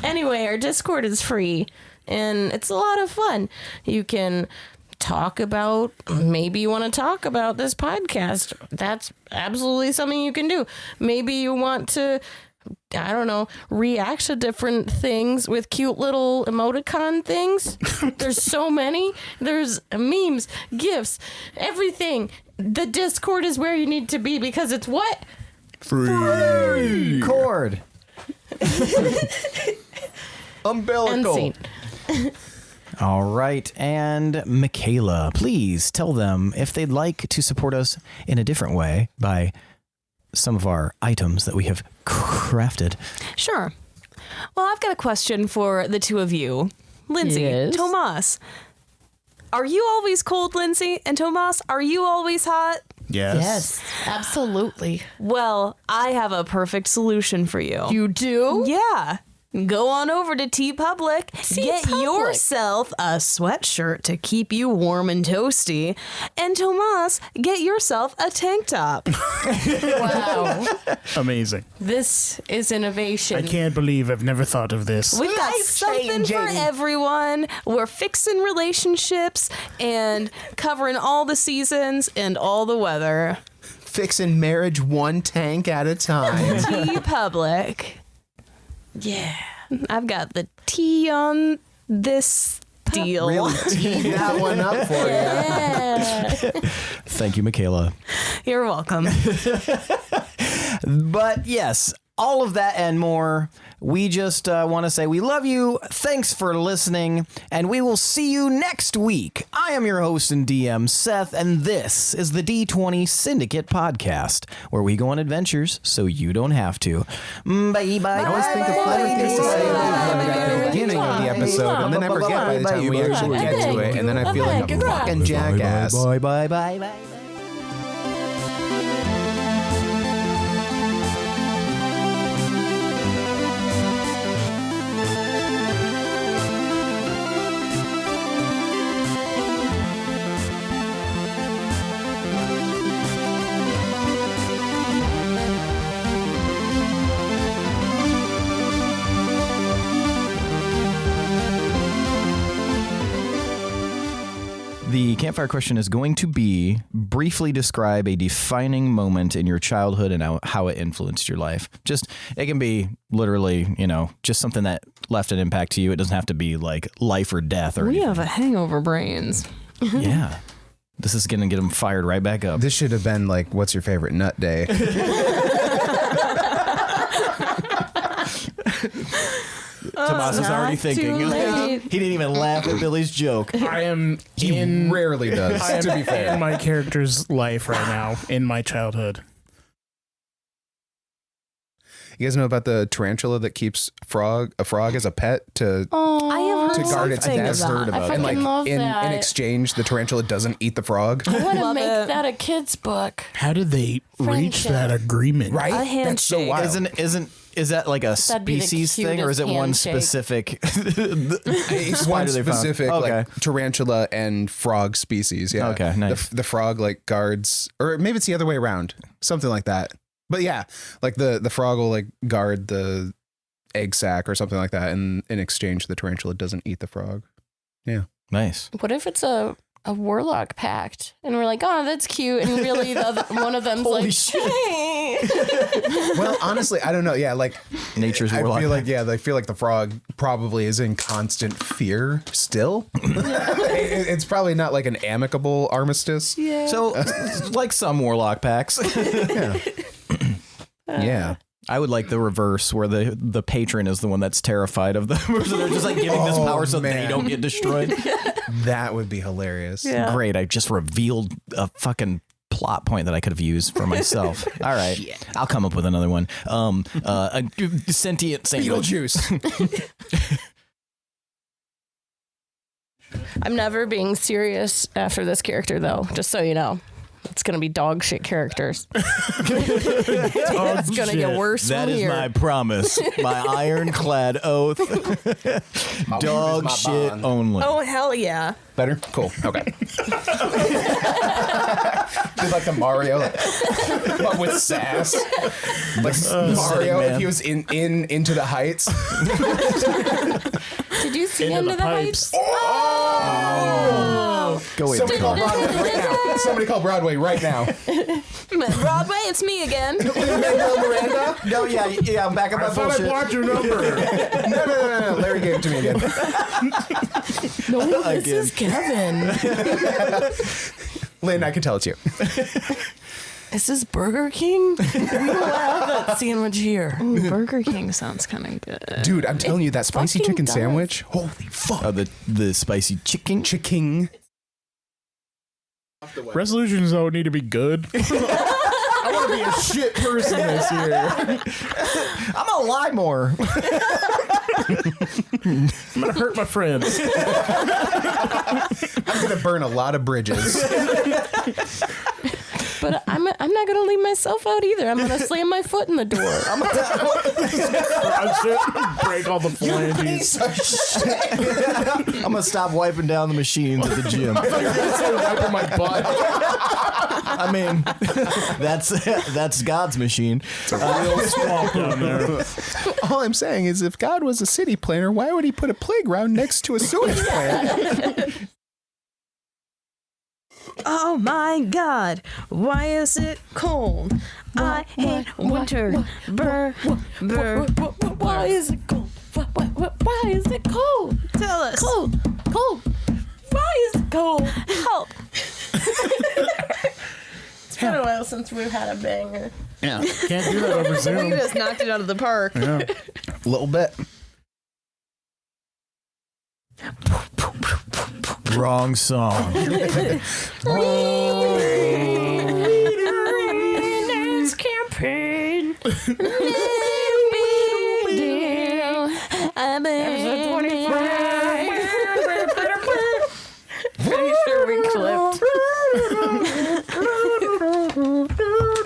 Anyway, our Discord is free, and it's a lot of fun. You can talk about, maybe you want to talk about this podcast. That's absolutely something you can do. Maybe you want to, I don't know, react to different things with cute little emoticon things. There's so many. There's memes, GIFs, everything. The Discord is where you need to be because it's what? Free. Cord. Umbilical. Unseen. All right. And Michaela, please tell them if they'd like to support us in a different way by some of our items that we have crafted. Sure. Well, I've got a question for the two of you. Lindsey, Yes? Tomas. Are you always cold, Lindsey? And Tomas, are you always hot? Yes. Absolutely. Well, I have a perfect solution for you. You do? Yeah. Go on over to TeePublic, get TeePublic. yourself a sweatshirt to keep you warm and toasty, and Tomas, get yourself a tank top. Wow. Amazing. This is innovation. I can't believe I've never thought of this. We've got something for everyone. We're fixing relationships and covering all the seasons and all the weather. Fixing marriage one tank at a time. TeePublic. Yeah. I've got the tea on this deal. Really teed that one up for you. Yeah. Thank you, Michaela. You're welcome. But yes, all of that and more. We just want to say we love you. Thanks for listening, and we will see you next week. I am your host and DM, Seth, and this is the D20 Syndicate podcast, where we go on adventures so you don't have to. Bye bye. I always think of clever things to say at the beginning of the episode, and then I forget by the time we actually get to it, and then I feel like a fucking jackass. Bye bye bye bye. The campfire question is going to be briefly describe a defining moment in your childhood and how it influenced your life. Just, it can be literally, just something that left an impact to you. It doesn't have to be like life or death or We anything. have a hangover brains. Yeah. This is going to get them fired right back up. This should have been like, what's your favorite nut day? Tomas is already thinking. too late. He didn't even laugh at Billy's joke. I am He in rarely does, I am to be fair. in my character's life right now, in my childhood. You guys know about the tarantula that keeps a frog as a pet to I have heard to guard its something nest? of that. I And fucking love in that. exchange, the tarantula doesn't eat the frog. I want to Love make it. that a kid's book. How did they reach Friendship. that agreement? Right? A That's so handshake. wild. Is that like a That'd be the species thing, or is it cutest one handshake. specific? It's one spider they found? specific Okay. like tarantula and frog species. Yeah. Okay, nice. The frog like guards, or maybe it's the other way around, something like that. But yeah, like the frog will like guard the egg sac or something like that, and in exchange, the tarantula doesn't eat the frog. Yeah. Nice. What if it's a warlock pact and we're like, oh, that's cute, and really the other, one of them's Holy like, shit. Well, honestly, I don't know. Yeah, like Nature's I warlock. feel like I feel like the frog probably is in constant fear still. It's probably not like an amicable armistice. yeah. So, like some warlock packs, Yeah. I would like the reverse, where the patron is the one that's terrified of them. So they're just like giving this Oh, power so they man. don't get destroyed. That would be hilarious. Yeah. Great, I just revealed a fucking plot point that I could have used for myself. All right, I'll come up with another one. A sentient sandwich. Beetlejuice. I'm never being serious after this character, though, just so you know. It's going to be dog shit characters. It's going to get worse That from is here. my promise. My ironclad oath. Dog shit only. Oh, hell yeah. Better? Cool. Okay. Did like the Mario, but with sass. Like Mario, if he was into the heights. Did you see Into the Heights? Oh! Go away. Somebody call Broadway right now. Somebody call Broadway right now. Broadway, it's me again. Miranda? No, yeah, I'm back up my I thought I bullshit. blocked your number. No. Larry gave it to me again. No, this is Kevin. Lynn, I can tell it's you. Is this Burger King? We don't have that sandwich here. Ooh, Burger King sounds kind of good. Dude, I'm telling you, that spicy fucking chicken does. sandwich. Holy fuck. Oh, the spicy chicken. Chicken. Resolutions, though, need to be good. I want to be a shit person this year. I'm gonna lie more. I'm going to hurt my friends. I'm going to burn a lot of bridges. But I'm not going to leave myself out either. I'm going to slam my foot in the door. I should break all the phalanges. I'm gonna stop wiping down the machines at the gym. Wiping my butt. I mean, that's God's machine. It's a real swamp down there. All I'm saying is if God was a city planner, why would he put a playground next to a sewage plant? Oh my god, why is it cold? I hate winter. Brr. Why is it cold? Why is it cold? Tell us. Cold. Why is it cold? Help. It's been a while since we've had a banger. Yeah, can't do that over We Zoom. just knocked it out of the park. Yeah. A little bit. Wrong song. Leaders campaign. Pretty sure we clipped.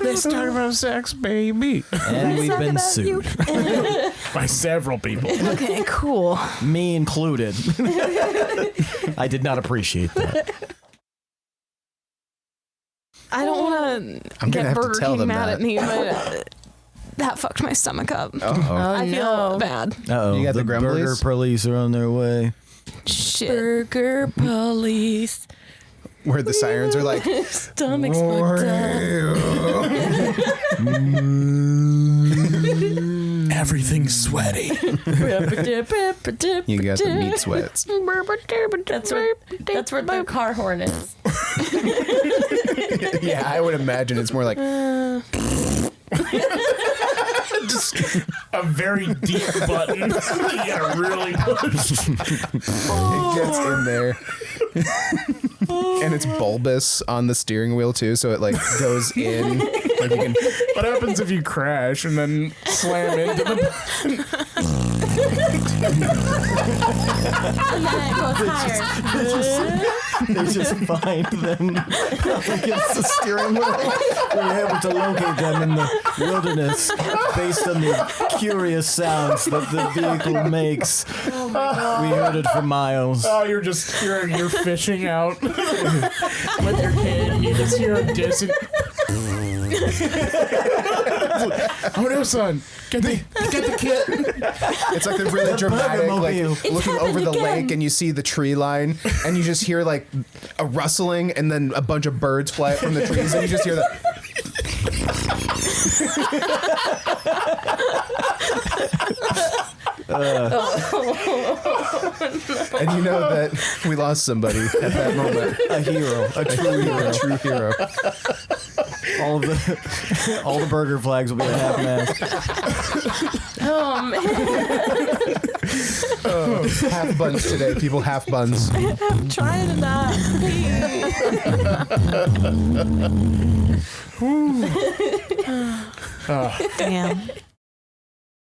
Let's talk about sex, baby. And we've been sued. By several people. Okay, cool. Me included. I did not appreciate that. I don't want to I'm gonna get have to Burger tell King them mad that. at me, but that fucked my stomach up. Uh-oh. I feel bad. Uh-oh. You got the burger grumblies? police are on their way. Shit. Burger police. Where the sirens are like, Stomach's fucked up. Everything's sweaty. you got the meat sweats. That's what their car horn is. Yeah, I would imagine it's more like, Just a very deep button. You gotta really push. it gets in there. And it's bulbous on the steering wheel too, so it like goes in. Like you can, What happens if you crash and then slam into the They just find them against the steering wheel. We're able to locate them in the wilderness based on the curious sounds that the vehicle makes. Oh my God. We heard it for miles. Oh, you're fishing out with your kid and you just hear a distant. Oh no, son! Get the kid! it's like the really dramatic, like Burgermobile. looking over the lake and you see the tree line and you just hear like a rustling and then a bunch of birds fly up from the trees and you just hear that. And you know that we lost somebody at that moment. A hero, a true hero, A true hero. All the burger flags will be at half mast. Oh man. Half buns today, people. Half buns. I'm trying to not pee. Damn.